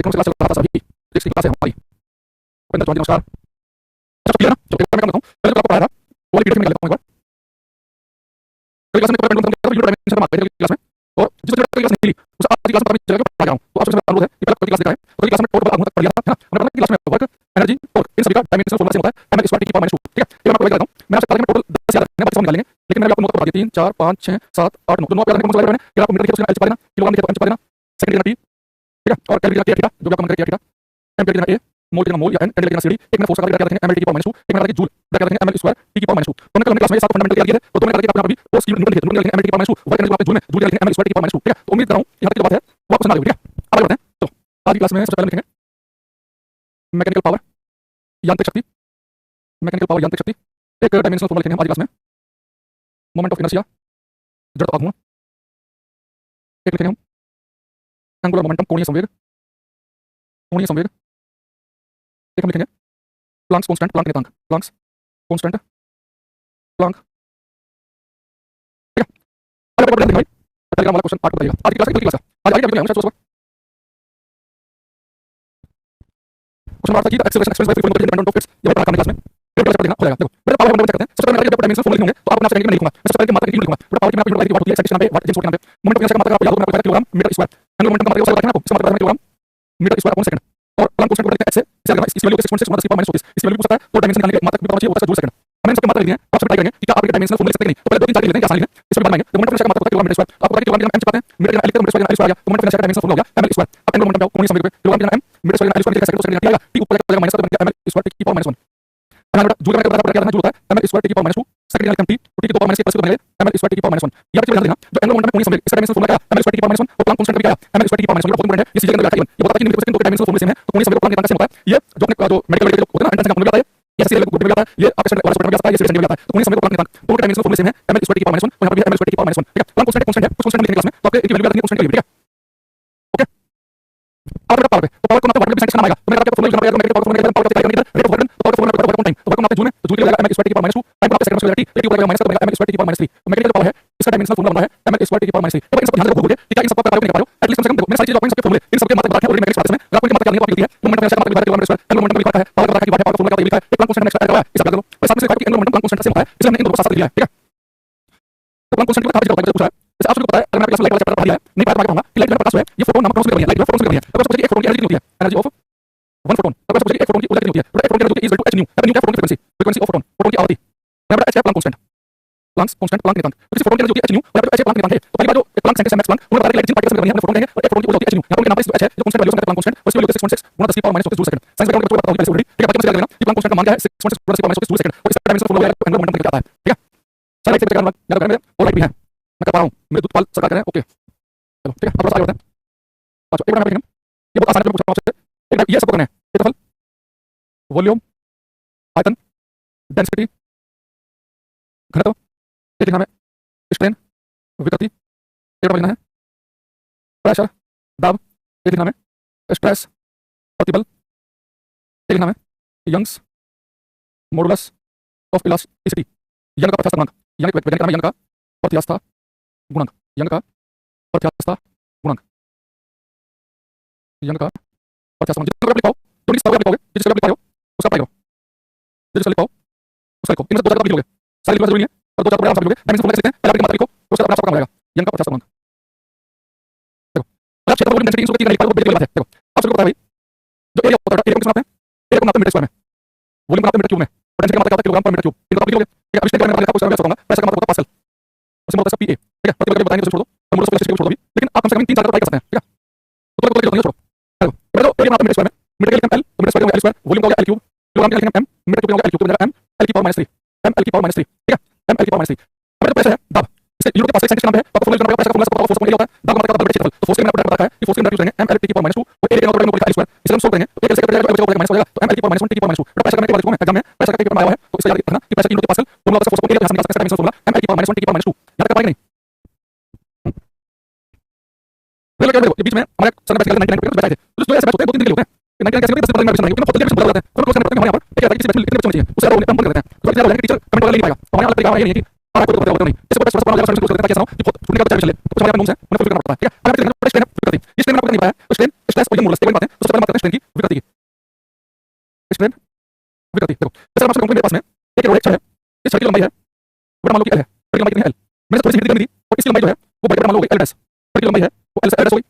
टेक्नों से क्लास चल रहा था सभी इसकी क्लास है हमारी उपेंद्र चौहान जी नमस्कार। अच्छा क्लियर ना जो एक मैं काम करता हूँ पहले तो आपको पढ़ाया था वो वाली पीडीएफ में निकाल देता हूँ एक बार कल क्लास में पेपर पेंडुलम का यूनिट डायमेंशन मार्क करेंगे क्लास में और जिस क्लास निकली उस आज की क्लास में काफी जगह पढ़ा रहा हूँ तो आपसे अनुरोध है कि पहले क्लास दिखाएं तो क्लास में टोटल आगू तक पढ़ लिया था ना हमने क्लास में वर्क एनर्जी और इन सभी का डायमेंशनल फॉर्मूला से होता है ml स्क्वायर t की पावर -2 ठीक है ये मैं आपको बता देता हूं मैं आपसे में टोटल 10 याद रखना बाकी सब निकालेंगे लेकिन मैंने आपको नोट बता दिया 3 4 5 6 7 8 9 तो 9 याद रखने को मतलब मैंने आपको मीटर लिखा उसने एल चिपा देना किलोग्राम लिखा एम चिपा देना सेकंड लिखना टी ठीक है और कैलोरी लिखना थीटा जो भी आपको मन करे थीटा एम्पीयर लिखना ए मोल लिखना मोल या एन कैंडल लिखना सीडी एक में फोर्स का क्या रखेंगे ml t की पावर -2 एक में रखेंगे जूल क्या रखेंगे ml स्क्वायर t की पावर -2 तो हमने क्लास में 7 फंडामेंटल याद किए थे तो दोनों करके आपने अभी वो स्कीम न्यूटन लिखे न्यूटन लिखेंगे ml t की पावर -2 वर्क एनर्जी आपने जूल में लिखेंगे ml स्क्वायर t की पावर -2 ठीक है तो उम्मीद कर रहा हूं यहां तक जो बात है वो आपको समझ आ गई ठीक है अब आगे बढ़ते हैं तो आज की क्लास में सबसे पहले लिखेंगे मैकेनिकल पावर यांत्रिक शक्ति मैकेनिकल पावर यांत्रिक शक्ति एक डायमेंशनल फॉर्मूला लिखेंगे आज की क्लास में मोमेंट ऑफ इनर्शिया जड़ता आघूर्ण एक लिखेंगे हम एंगुलर मोमेंटम कोणीय संवेग एक हम लिखेंगे प्लांक्स कांस्टेंट प्लांक नियतांक प्लांक्स कांस्टेंट प्लांक ठीक है अगला पेपर देखिए भाई टेलीग्राम वाला क्वेश्चन पार्ट बताइएगा आज की क्लास है आज आगे क्या क्वेश्चन मारता की acceleration express bye frequency dependent of its ये पढ़ा करने क्लास में पेपर चैप्टर देखना हो जाएगा देखो मेरे पावर नंबर चेक करते हैं सबसे पहले जब डायमेंशनल फॉर्मूला लिखोगे तो आपको नाम से नहीं लिखूंगा मैं सबसे पहले मात्रा की लिखूंगा तो पावर की मैं आपको यूनिट होती है सेक्शन पे वाट जिस नाम पे मोमेंट ऑफ इनर्शिया का मात्रा आपको याद होगा मैं आपको kilogram metre square angular momentum का मात्रा आपको आपको इसका मतलब kilogram metre square upon second और प्लांक कांस्टेंट को लिखते हैं h से इसे अगर इस वैल्यू को 6.6 10 की पावर -34 इस वैल्यू को पूछता है तो डायमेंशन निकालने के मात्रा की पावर चाहिए होता है जूल सेकंड हमने इन सबके मात्रा लिखे हैं आप सब ट्राई करेंगे कि क्या आप ये डायमेंशनल फॉर्मूला लिख सकते हैं तो पहले दो तीन चार लिखते हैं क्या आसान लिखते हैं इसमें बनाएंगे तो मोमेंट ऑफ इनर्शिया का मात्रा किलोग्राम मीटर स्क्वायर आपको पता है किलोग्राम m चिपकाते हैं मीटर का l metre square l square moment of inertia का डायमेंशनल फॉर्मूला हो गया ml स्क्वायर अब एंगुलर मोमेंटम कोणीय संवेग पे kilogram m metre square l square लिखा सेकंड आएगा t ऊपर जाएगा माइनस तो बन गया ml स्क्वायर t की पावर -1 अगर जूल का बराबर क्या जूल होता है ml स्क्वायर t की पावर -2 सेकंड लिखते हैं t तो t की पावर -1 तो बनेगा ml स्क्वायर t की पावर -1 यहां पे ध्यान देना जो एंगुलर मोमेंटम कोणीय संवेग इसका डायमेंशन फॉर्मूला क्या है ml स्क्वायर t की पावर -1 और प्लांक कांस्टेंट भी क्या है ml स्क्वायर t की पावर -1 ये बहुत इंपॉर्टेंट है ये सीधे अंदर बैठा है ये बताता है कि मीटर सेकंड दो के डायमेंशनल फॉर्मूले सेम है तो कोणीय संवेग प्लांक के होता है ये जो अपने जो मेडिकल जो होता है ना एंट्रेंस का फॉर्मूला आता है ये सीधे ग्रुप में आता है ये आपके स्टैंडर्ड वाला में आता है ये सीधे आता है तो कोणीय संवेग प्लांक दो के डायमेंशनल फॉर्मूले सेम है ml स्क्वायर t की पावर -1 और यहां पे भी ml स्क्वायर t की पावर -1 ठीक है प्लांक कांस्टेंट है कुछ कांस्टेंट लिखने क्लास में तो आपको एक वैल्यू याद रखनी है कांस्टेंट के लिए ठीक है ओके अब बेटा पावर पे तो पावर को नापते वाट में सेक्शन आएगा तो मैंने आपको फॉर्मूला बनाया मैं पावर फॉर्मूला पावर का मीटर रेट ऑफ वर्क तो पावर फॉर्मूला वर्क टाइम तो वर्क नापते जूल में तो जूल के लगेगा ml स्क्वायर t की पावर -2 टाइम आपके सेकंड स्क्वायर t ऊपर जाएगा माइनस तो बनेगा ml स्क्वायर t की पावर -3 तो मैकेनिकल पावर है इसका डायमेंशनल फॉर्मूला बना है ml स्क्वायर t की पावर -3 तो इन सब ध्यान से रखोगे कि क्या इन सब का पावर निकाल पाओ एटलीस्ट कम से कम देखो मैं सारी चीजें आपको इन सबके फॉर्मूले इन सबके मात्रा बताते हैं और मैकेनिक्स पार्ट में अगर आपको मात्रा क्या नहीं पता है तो मोमेंट ऑफ इनर्शिया का मात्रा किलोग्राम स्क्वायर एंगुलर मोमेंटम लिखा है पावर का की वाट है पावर फॉर्मूला का लिखा है प्लांक कांस्टेंट नेक्स्ट आएगा इस बात करो और साथ में से एंगुलर मोमेंटम प्लांक कांस्टेंट से होता है इसलिए हमने इन दोनों को साथ लिया है ठीक है तो प्लांक कांस्टेंट का था पूछा है जैसे आप सबको पता है अगर मैं क्लास में लाइट वाला चैप्टर पढ़ा दिया है नहीं पढ़ा तो आगे पढ़ूंगा कि लाइट का प्रकाश है ये फोटोन नामक प्रोसेस में लाइट फोटोन से करनी है तब सबसे एक फोटोन की एनर्जी होती है एनर्जी ऑफ वन फोटोन तब सबसे एक फोटोन की ऊर्जा कितनी होती है तो एक फोटोन की energy is equal to h nu h nu क्या फोटोन की फ्रीक्वेंसी ऑफ फोटोन की आवृत्ति मैं बता h प्लांक कांस्टेंट प्लांक नियतांक तो किसी फोटोन की एनर्जी होती है h न्यू और h प्लांक नियतांक है तो पहली बार जो एक प्लांक सेंटर से मैक्स प्लांक उन्होंने बताया कि लाइट जिन पार्टिकल्स में करनी है हमने फोटोन कहेंगे और एक फोटोन की ऊर्जा होती है h न्यू यहाँ पर नाम पे h है जो कांस्टेंट वैल्यू है प्लांक कांस्टेंट और इसकी वैल्यू 6.6 गुणा 10 की power -24 joule second science background में बताऊंगी पहले ऑलरेडी ठीक है बाकी समझ लेना कि प्लांक कांस्टेंट का मान क्या है 6.6 गुणा 10 की पावर -24 जूल सेकंड और इसका डायमेंशनल फॉर्मूला है एंगुलर मोमेंटम क्या आता है ठीक है सारा एक से याद रखना मेरे और लाइट भी है मैं कर पा रहा हूं मेरे दूध पाल सरकार करें ओके चलो ठीक है अब थोड़ा आगे बढ़ते हैं अच्छा एक बार मैं ये बहुत आसान है पूछता हूं आपसे एक ये सब करना है क्षेत्रफल वॉल्यूम आयतन डेंसिटी घनत्व ये लिखना है स्ट्रेन विकृति ये लिखना है प्रेशर दाब ये लिखना है स्ट्रेस प्रतिबल ये लिखना है Young's modulus of elasticity Young का प्रत्यास्थ गुणांक यंग वैज्ञानिक नाम है यंग का प्रत्यास्थ गुणांक यंग का प्रत्यास्थ गुणांक यंग का प्रत्यास्थ गुणांक जितना लिख पाओ तो इस तरह लिखोगे जिसका लिख पाओ उसका अप्लाई करो जिसका लिख पाओ उसका लिखो इनमें दो चार लिखोगे सारी लिखना जरूरी है और दो चार बड़े आराम से लिखोगे डायमेंशन फॉर्मूला लिखते हैं पहले मात्रा लिखो तो उसका अपने आप काम आएगा यंग का प्रत्यास्थ गुणांक देखो अब क्षेत्रफल वॉल्यूम डेंसिटी इनसे लिखा है वो बेसिक बात है देखो आप सबको पता है भाई जो एरिया होता है एरिया को किस बनाते हैं एरिया को बनाते हैं मीटर स्क्वायर में वॉल्यूम बनाते हैं मीटर क्यूब में और डेंसिटी का मात्रा क्या होता है किलोग्राम पर मीटर क्यूब इनको आप लिखोगे ठीक है अब इसके बारे में लिखा कुछ मैं बताऊंगा प्रेशर का मात्रा होता है पास्कल उसमें होता है पीए ठीक है प्रतिबल के बताएंगे तो छोड़ दो और मोलस इलास्टिसिटी को छोड़ दो भी लेकिन आप कम से कम 3 4 ट्राई कर सकते हैं ठीक है तो तो छोड़ो देखो ये तो एरिया बनाते हैं मीटर स्क्वायर में मीटर के लिए एल तो मीटर स्क्वायर का एल स्क्वायर वॉल्यूम का होगा एल क्यूब किलोग्राम के लिए एम मीटर क्यूब का होगा एल क्यूब तो बनेगा एम एल की पावर -3 एम एल की पावर -3 ठीक है एम एल की पावर -3 अब तो प्रेशर है दाब इसके यूनिट के पास एक सेंटीमीटर नाम है तो फॉर्मूला का प्रेशर का फॉर्मूला फोर्स का होता है दाब का मतलब दाब क्षेत्रफल तो फोर्स के मैंने आपको बताया है कि फोर्स के मैंने यूज करेंगे एम एल टी की पावर -2 और एरिया का मतलब एल स्क्वायर इसे हम सोल्व करेंगे तो एक सेकंड हो जाएगा माइनस तो एम एल की पावर -1 टी की पावर -2 तो प्रेशर करने के बाद देखो मैं एग्जाम में प्रेशर का पेपर आया है तो इसे याद रखना कि प्रेशर की यूनिट के पास्कल फॉर्मूला का फोर्स को एरिया के साथ निकाल सकते हैं डायमेंशन फॉर्मूला एम एल की पावर -1 टी की पावर -2 याद कर पाएंगे नहीं पहले क्या देखो ये बीच में हमारे सर में 99 बैठे थे तो जो ऐसे बैच होते हैं 2-3 दिन के लिए होते हैं 99 कैसे होते हैं 10 15 मिनट नहीं होते बहुत जल्दी बता जाते हैं तो क्लोज करने पड़ता है हमारे यहाँ पर एक है किसी बैच में कितने बच्चे चाहिए उससे हम बंद कर देते हैं तो क्या बोलेंगे टीचर कमेंट वाला नहीं पाएगा हमारे वाला तरीका ये नहीं है कि आपको तो पता नहीं जैसे बड़ा बड़ा क्लोज करते हैं कैसे ना कि छूटने का बच्चा चले तो हमारे नोट्स है उन्हें फुल करना पड़ता है ठीक है अगर किसी ने स्ट्रेन है करती इस स्ट्रेन में आपको नहीं पाया तो स्ट्रेन स्ट्रेस और ये मोलस बात है तो सबसे सबसे पहले बात करते हैं स्ट्रेन की विकृति की। स्ट्रेन विकृति देखो, जैसे आपसे कहूं मेरे पास में एक रोड छड़ है, इस छड़ की लंबाई है बड़ा मान लो कि L है, छड़ की लंबाई कितनी है L, मैंने थोड़ी सी विकृति कर दी और इसकी लंबाई जो है वो बड़ी मान लो L डैश, छड़ की लंबाई है वो L डैश हो गई,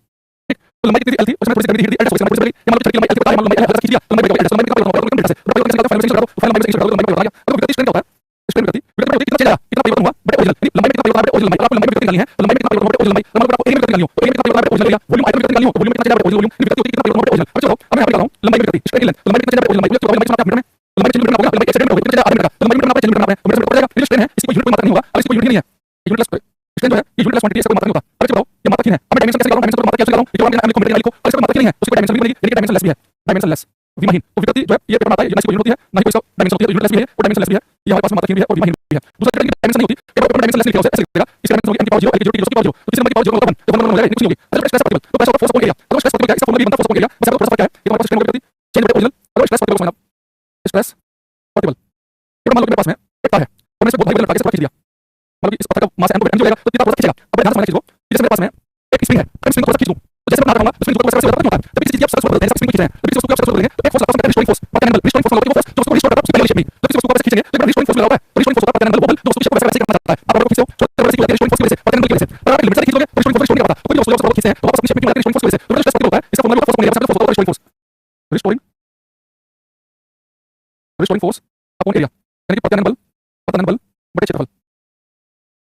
ठीक। तो लंबाई कितनी थी L थी, उसमें थोड़ी सी विकृति दी L डैश हो गई, थोड़ी सी ये मान लो छड़ की लंबाई L थी, मान लो लंबाई L है, खींच दिया लंबाई L डैश, लंबाई का पता होगा तो फाइनल से फाइनल से लगा दो, फाइनल लंबाई से लगा दो, लंबाई का पता आ गया। अब विकृति स्ट्रेन क्या होता है, स्ट्रेन विकृति कितना चेंज आया, कितना परिवर्तन हुआ बटे ओरिजिनल, लंबाई में कितना परिवर्तन बटे ओरिजिनल लंबाई, आपको लंबाई में विकृति निकालनी है तो लंबाई में कितना परिवर्तन बटे ओरिजिनल लंबाई, मान लो आपको एरिया में विकृति निकालनी हो तो एरिया में कितना परिवर्तन बटे ओरिजिनल एरिया, वॉल्यूम आयतन में विकृति निकालनी हो तो वॉल्यूम में कितना चेंज बटे ओरिजिनल वॉल्यूम, विकृति होती है कितना परिवर्तन बटे ओरिजिनल। अब चलो अब मैं निकाल रहा हूं लंबाई में विकृति स्ट्रेन की लेंथ, लंबाई में कितना चेंज बटे ओरिजिनल लंबाई, तो लंबाई कितना मीटर में, लंबाई मीटर में होगा, लंबाई एक्सीडेंट होगी, कितना आधा मीटर का, लंबाई मीटर में चेंज मीटर में मीटर में पड़ जाएगा, ये स्ट्रेन है इसकी कोई यूनिट कोई मात्रा नहीं होगा, अब इसकी कोई यूनिट नहीं है, यूनिटलेस स्ट्रेन जो है ये यूनिटलेस क्वांटिटी है, इसका कोई मात्रा नहीं होता। अब चलो ये मात्रा कितनी है, अब मैं डायमेंशन कैसे लगाऊं, डायमेंशन को मात्रा कैसे लगाऊं, ये जो हमने मीटर लिखो और इसका मात्रा नहीं है उसकी कोई डायमेंशन नहीं बनेगी, यानी डायमेंशन लेस भी है, डायमेंशन लेस विमाहीन। तो विकृति जो है ये पेपर में आता है, ये ना इसकी कोई यूनिट होती है ना ही कोई इसका डायमेंशन होती है, यूनिटलेस भी है और डायमेंशन लेस भी है, ये हमारे पास मात्रा भी है और विमाहीन भी है। दूसरा की डायमेंशन नहीं होती, पेपर में डायमेंशन लेस लिखा होता है, ऐसे लिखेगा इसकी डायमेंशन होगी m की पावर 0 l की 0 t 0 की पावर 0, तो तीसरे नंबर की पावर 0 होता है 1, जब हम लगाएंगे कुछ नहीं होगी। अगर स्ट्रेस पार्टिकल तो पैसा फोर्स अपॉन एरिया, अगर स्ट्रेस पार्टिकल इसका फॉर्मूला भी बनता है फोर्स अपॉन एरिया, बस आपको थोड़ा सा फर्क है, ये हमारे पास स्ट्रेन विकृति चेंज बटे ओरिजिनल, अगर स्ट्रेस पार्टिकल समझना स्ट्रेस पार्टिकल ये मान लो कि मेरे पास में एक तार है और मैंने इसे बहुत भारी वजन लगा के इसे खींच दिया, मतलब कि इस पत्थर का मास m जो रहेगा तो कितना फोर्स खींचेगा। अब ध्यान से समझना चीज को, जैसे मेरे पास में एक स्प्रिंग है, मैं स्प्रिंग को थोड़ा सा खींच दूं तो जैसे मैं बता रहा हूं स्प्रिंग को थोड़ा सा होता है, तब किसी चीज की आप स्ट्रेस बदलते हैं, स्प्रिंग को खींच रहे हैं तो किसी वस्तु को आप स्ट्रेस बदलेंगे तो एक फोर्स आपस में रिस्टोरिंग फोर्स और एंगल रिस्टोरिंग फोर्स होगा, वो फोर्स जो उसको रिस्टोर करता है उसकी पहले शेप में, तो किसी वस्तु को वैसे खींचेंगे तो रिस्टोरिंग फोर्स मिला होता है, रिस्टोरिंग फोर्स होता है एंगल वो बल जो उसको शेप को वैसे करना चाहता है, आप आपको खींचो तो वैसे की रिस्टोरिंग फोर्स की वजह से और एंगल की वजह से, अगर आप लिमिट से खींचोगे रिस्टोरिंग फोर्स नहीं करता, तो कोई वस्तु को खींचते हैं तो वापस अपनी शेप में रिस्टोरिंग फोर्स की वजह से, तो स्ट्रेस होता है इसका formula force upon area, force होता है restoring force, restoring force upon area, यानी कि पतन बल बटे क्षेत्रफल।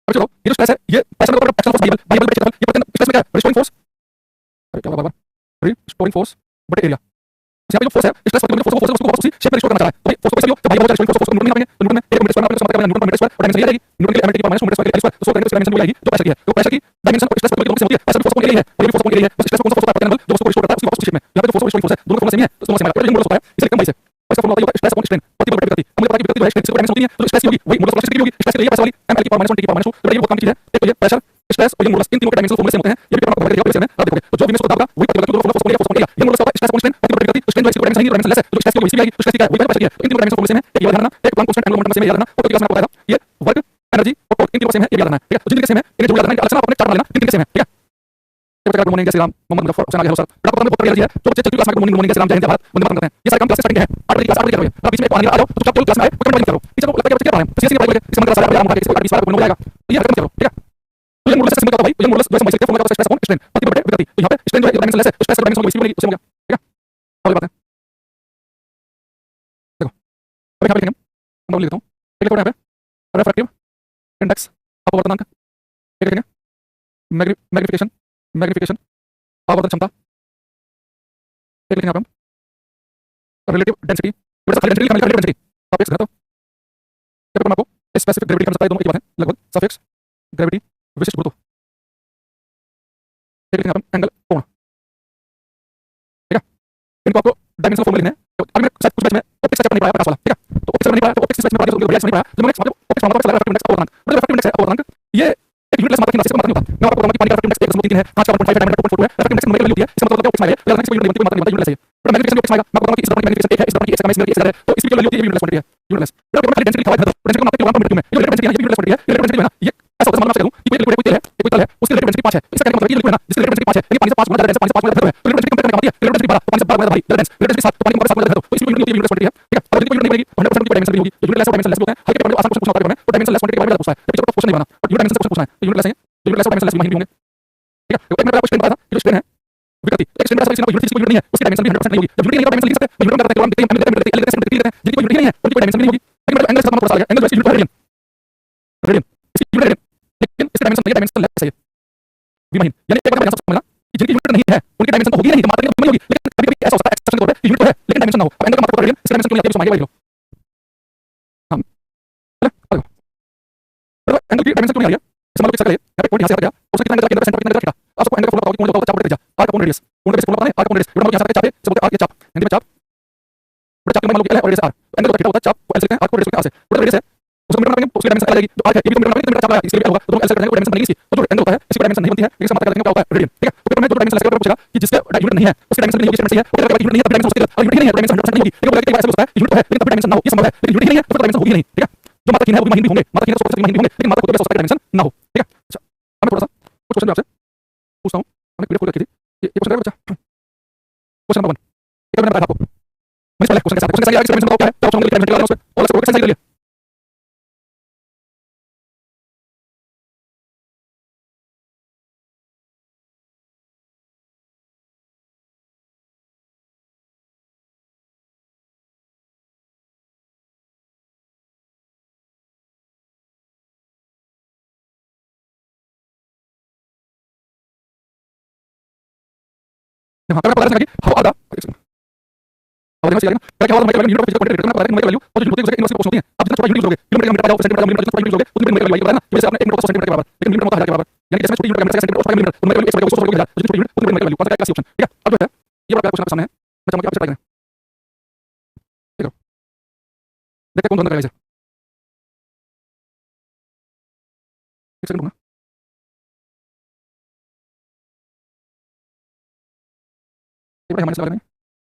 अब चलो ये जो स्ट्रेस है ये प्रेशर के ऊपर एक्शन फोर्स बाई बल बटे क्षेत्रफल, ये पतन स्ट्रेस में क्या है रिस्टोरिंग फोर्स, अरे क्या बार रिस्टोरिंग फोर्स बटे एरिया, यहाँ पे जो फोर्स है स्ट्रेस पार्टिकल फोर्स को वापस उसी शेप में रिस्टोर करना चाह रहा है, तो फोर्स को कैसे लियो जब भाई बहुत रिस्टोरिंग फोर्स को न्यूटन में पाएंगे तो न्यूटन में 1 मीटर स्क्वायर मतलब न्यूटन मीटर स्क्वायर और डायमेंशन ये आएगी न्यूटन के एमएटी की पावर माइनस मीटर स्क्वायर के स्क्वायर, तो 100 करने से डायमेंशन वो आएगी जो प्रेशर की है, तो प्रेशर की डायमेंशन और स्ट्रेस पार्टिकल की होती है, प्रेशर फोर्स को एरिया है और ये फोर्स को एरिया है, बस स्ट्रेस फोर्स होता है पतन बल जो उसको रिस्टोर करता है उसकी वापस उसी शेप में, यहाँ पे जो फोर्स रिस्टोरिंग फोर्स है दोनों फॉर्मूला सेम है तो दोनों सेम है, तो ये मोडुलस होता है इसे कम बाई से, इसका फॉर्मूला होता है स्ट्रेस अपॉन स्ट्रेन प्रति बल बटे विकृति। अब मुझे पता है कि विकृति जो है स्ट्रेन से डायमेंशन होती है तो स्ट्रेस की होगी वही मोडुलस ऑफ स्ट्रेस की होगी, स्ट्रेस के लिए प्रेशर वाली ml की पावर माइनस 1 t की पावर माइनस 2, तो ये बहुत कम चीज है, एक तो ये प्रेशर स्ट्रेस और ये मोडुलस इन तीनों के डायमेंशन फॉर्मूले सेम होते हैं, ये भी पेपर में आपको देखिए आप देखोगे तो जो भी मैं उसको बताऊंगा वही पता चलेगा, दोनों फॉर्मूला फोर्स को एरिया ये मोडुलस होता है स्ट्रेस अपॉन स्ट्रेन प्रति बल बटे विकृति, स्ट्रेन जो इसकी डायमेंशन नहीं डायमेंशन लेस है, जो स्ट्रेस की वही आएगी तो स्ट्रेस की क्या है वही प्रेशर की है, तो इन तीनों डायमेंशन फॉर्मूले सेम है, एक याद रखना एक Planck constant angular momentum same है याद रखना, और क्लास में आपको बताएगा ये वर्क एनर्जी और टॉर्क इन तीनों सेम है ये याद रखना है, ठीक है। तो जिनके सेम है इन्हें जरूर याद रखना है, अलग से आप अपने चार्ट बना लेना किन किन सेम है, ठीक है। गुड मॉर्निंग जय श्री राम, मोहम्मद मुजफ्फर हुसैन हेलो सर, बड़ा पता है बहुत एनर्जी है तो बच्चे क्लास में गुड मॉर्निंग जय श्री राम जय हिंद जय भारत वंदे मातरम करते हैं, ये सारे काम क्लास स्टार्टिंग है 8 बजे क्लास 8 बजे करोगे, आप बीच में पानी आ जाओ तो चुपचाप क्लास में आए और कमेंट करो, टीचर को लगता है कि बच्चे क्या पढ़ा रहे हैं तो सीधे पढ़ाई करोगे, इसका मतलब सारा आराम होगा किसी को 20 बार हो जाएगा, तो ये हरकत करो, ठीक है। तो ये मोडुलस से सिंपल का भाई, तो ये मोडुलस जैसे समझ सकते हैं फॉर्मूला का स्ट्रेस अपॉन स्ट्रेन प्रति बल बटे विकृति, तो यहाँ पे स्ट्रेन जो है डायमेंशन लेस है तो स्ट्रेस डायमेंशन होगी इसकी बनेगी उसे हो गया, ठीक है। अगली बात है देखो अब यहाँ पे लिखेंगे हम लोग लिखता हूँ एक लिखो यहाँ पे रिफ्रैक्टिव इंडेक्स अपवर्तनांक, एक लिखेंगे मैग्निफिकेशन अपवर्तन क्षमता, एक लिखेंगे यहाँ पे हम रिलेटिव डेंसिटी, ये खाली डेंसिटी लिखा है, रिलेटिव डेंसिटी सापेक्ष घनत्व, क्या पेपर में आपको स्पेसिफिक ग्रेविटी कर सकता है, दोनों एक ही बात है लगभग, सापेक्ष ग्रेविटी विशिष्ट गुरुत्व, एक लिखेंगे यहाँ पे एंगल कोण, ठीक है। इनको आपको डायमेंशनल फॉर्मूला लिखना है, तो अभी मैं शायद कुछ बैच में ऑप्टिक्स का चैप्टर नहीं पढ़ाया प्रकाश वाला, ठीक है। तो ऑप्टिक्स नहीं पढ़ाया तो ऑप्टिक्स बैच में पढ़ा दिया, बैच नहीं पढ़ाया तो मैंने मतलब ऑप्टिक्स मामला पर चला रिफ्रैक्टिव इंडेक्स अपवर्तनांक, मतलब रिफ्रैक्टिव इंडेक्स है अपवर्तनांक ये एक यूनिटलेस मात्रा की नाम से मात्रा नहीं होता, मैं आपको बताऊंगा कि पानी का रिफ्रैक्टिव इंडेक्स 1.3 है, कांच का 1.5 है, डायमंड का 2.4 है, रिफ्रैक्टिव इंडेक्स न्यूमेरिकल वैल्यू होती है, इसका मतलब ऑप्टिक्स में है याद रखना, कोई यूनिट मात्रा नहीं होता यूनिटलेस है, बट मैग्निफिकेशन ऑप्टिक्स में मैं आपको बताऊंगा कि इस दर्पण की मैग्निफिकेशन 1 है, इस दर्पण की इसका मैक्सिमम 1 है, तो इसकी वैल्यू होती है यूनिटलेस क्वांटिटी है, यूनिटलेस बट खाली डेंसिटी लिखा हुआ है, डेंसिटी को मापते किलोग्राम पर मीटर क्यूब में, ये रिलेटिव डेंसिटी है, ये यूनिटलेस क्वांटिटी है, ये रिलेटिव डेंसिटी है ना, ये ऐसा होता है मान लो आपसे कहूं कि कोई लिक्विड है, कोई तेल है, कोई तल है, उसकी रिलेटिव डेंसिटी 5 है, इसका क्या मतलब है कि लिक्विड है ना जिसकी रिलेटिव डेंसिटी 5 है, यानी पानी से 5 गुना ज्यादा डेंस, पानी से 5 गुना ज्यादा है, तो रिलेटिव डेंसिटी कंपेयर करने का मतलब है रिलेटिव डेंसिटी बड़ा, पानी से 12 गुना भारी ज्यादा डेंस, रिलेटिव डेंसिटी 7 तो पानी में 7 गुना ज्यादा, तो इसकी यूनिट होती है यूनिटलेस क्वांटिटी है, ठीक है। और यदि कोई यूनिट नहीं बनेगी तो 100% की डायमेंशन भी होगी, जो यूनिटलेस और डायमेंशन लेस होते हैं, हर के पेपर में आसान क्वेश्चन पूछना होता है, तो डायमेंशन लेस क्वांटिटी के बारे में ज्यादा पूछता है, तो टीचर को क्वेश्चन नहीं बनाना और यूनिट डायमेंशन से क्वेश्चन पूछना है, तो यूनिटलेस है, यूनिटलेस और डायमेंशन लेस भी होंगे, ठीक है। एक मैंने आपको स्ट्रेन बताया था, ये जो स्ट्रेन है विकृति, एक स्ट्रेन में ऐसा कोई यूनिट किसी को यूनिट नहीं है, उसकी डायमेंशन भी 100% नहीं होगी, जब यूनिट नहीं है डायमेंशन लिख सकते हैं, यूनिट में करते हैं किलोग्राम देखते हैं, एमएल देखते हैं, एल देखते हैं, जिनकी कोई यूनिट नहीं है उनकी कोई डायमेंशन नहीं होगी, लेकिन मतलब एंगल से थोड़ा सा अलग है, एंगल वैसे यूनिट रेडियन, रेडियन इसकी यूनिट रेडियन, लेकिन इसकी डायमेंशन नहीं है, डायमेंशन लेस है विमाहीन, यानी एक बात मैं सबसे समझना कि जिनकी यूनिट नहीं है उनकी डायमेंशन तो होगी नहीं, तो मात्रा नहीं होगी, लेकिन कभी-कभी ऐसा होता है एक्सेप्शन के तौर पे यूनिट तो है लेकिन डायमेंशन ना हो, अब एंगल का मात्रा रेडियन इसकी डायमेंशन क्यों नहीं आती है समझिए भाई लोग, हां चलो देखो एंगल की डायमेंशन क्यों नहीं आ रही है, इसे मान लो कि सर्कल है, यहाँ पे पॉइंट यहाँ से हट गया और उसका कितना एंगल का केंद्र सेंटर कितना एंगल रखेगा, आप सबको एंगल का फॉर्मूला बताओ कि कौन होता है 4 बटे त्रिज्या, आर का अपॉन रेडियस, कौन का फॉर्मूला पता है, आर का अपॉन रेडियस, ये मान लो यहाँ से चाप है, इसे बोलते हैं आर ये चाप, हिंदी में चाप बड़ा चाप मान लो कि एल है और रेडियस आर, एंगल का थीटा होता है चाप को एल से लिखते हैं, आर को रेडियस से, बड़ा रेडियस है उसको मीटर में तो उसकी डायमेंशन अलग आएगी, तो आर है ये भी तो मीटर में कितने चाप आएगा इसके लिए होगा, तो एल से करने को डायमेंशन बनेगी इसकी, तो जो एंगल होता है इसकी डायमेंशन नहीं बनती है, इसका मतलब क्या होता है रेडियन, ठीक है। तो पेपर में जो डायमेंशन लेकर पूछेगा कि जिसका यूनिट नहीं है उसकी डायमेंशन नहीं होगी, इसमें है और अगर यूनिट नहीं है तो डायमेंशन हो सकती है, और यूनिट नहीं है डायमेंशन 100% नहीं होगी, लेकिन बोला कि ऐसा होता है यूनिट तो है लेकिन तब डायमेंशन ना हो, ये संभव है, लेकिन यूनिट नहीं है तो डायमेंशन होगी नहीं, ठीक है। जो मात्रा 3 है वो विमाहीन भी होंगे, मात्रा 3 है तो 100% विमाहीन भी होंगे, लेकिन मात्रा खुद में 100% डायमेंशन ना हो, ठीक है। अच्छा अब मैं थोड़ा सा कुछ क्वेश्चन आपसे पूछता हूँ, हमने पीडीएफ खोल रखी थी, ये क्वेश्चन है बच्चा, क्वेश्चन नंबर 1 क्या मैंने बताया आपको मैंने पहले क्वेश्चन कैसा क्वेश्चन कैसा एक्सपेरिमेंट बताओ क्या है क्या ऑप्शन लिखा है मैंने उसमें और इसको कैसे कर लिया हां तो मैं पता लगा कि हाउ आर द और देखो क्या क्या होगा यूनिट ऑफ फिजिकल क्वांटिटी में पता है वैल्यू और जो यूनिट की इनवर्स क्वेश्चन होती है आप जितना छोटा यूनिट लोगे किलोमीटर का मीटर का सेंटीमीटर का मिलीमीटर का यूनिट लोगे उतनी मीटर वैल्यू पता है ना जैसे आपने 1 मीटर को सेंटीमीटर के बराबर लेकिन मीटर होता है 1000 के बराबर यानी जैसे छोटी यूनिट का मीटर सेंटीमीटर और मिलीमीटर उनमें वैल्यू 1 बटे 100 जो छोटी यूनिट उतनी मीटर वैल्यू कौन सा क्या ऑप्शन ठीक है अब जो है ये बड़ा क्वेश्चन आपके सामने है मैं चाहूंगा कि आप इसे ट्राई करें देखो देखते कौन दोनों करेगा इसे एक सेकंड रुकना ये बड़ा माइनस लगा देना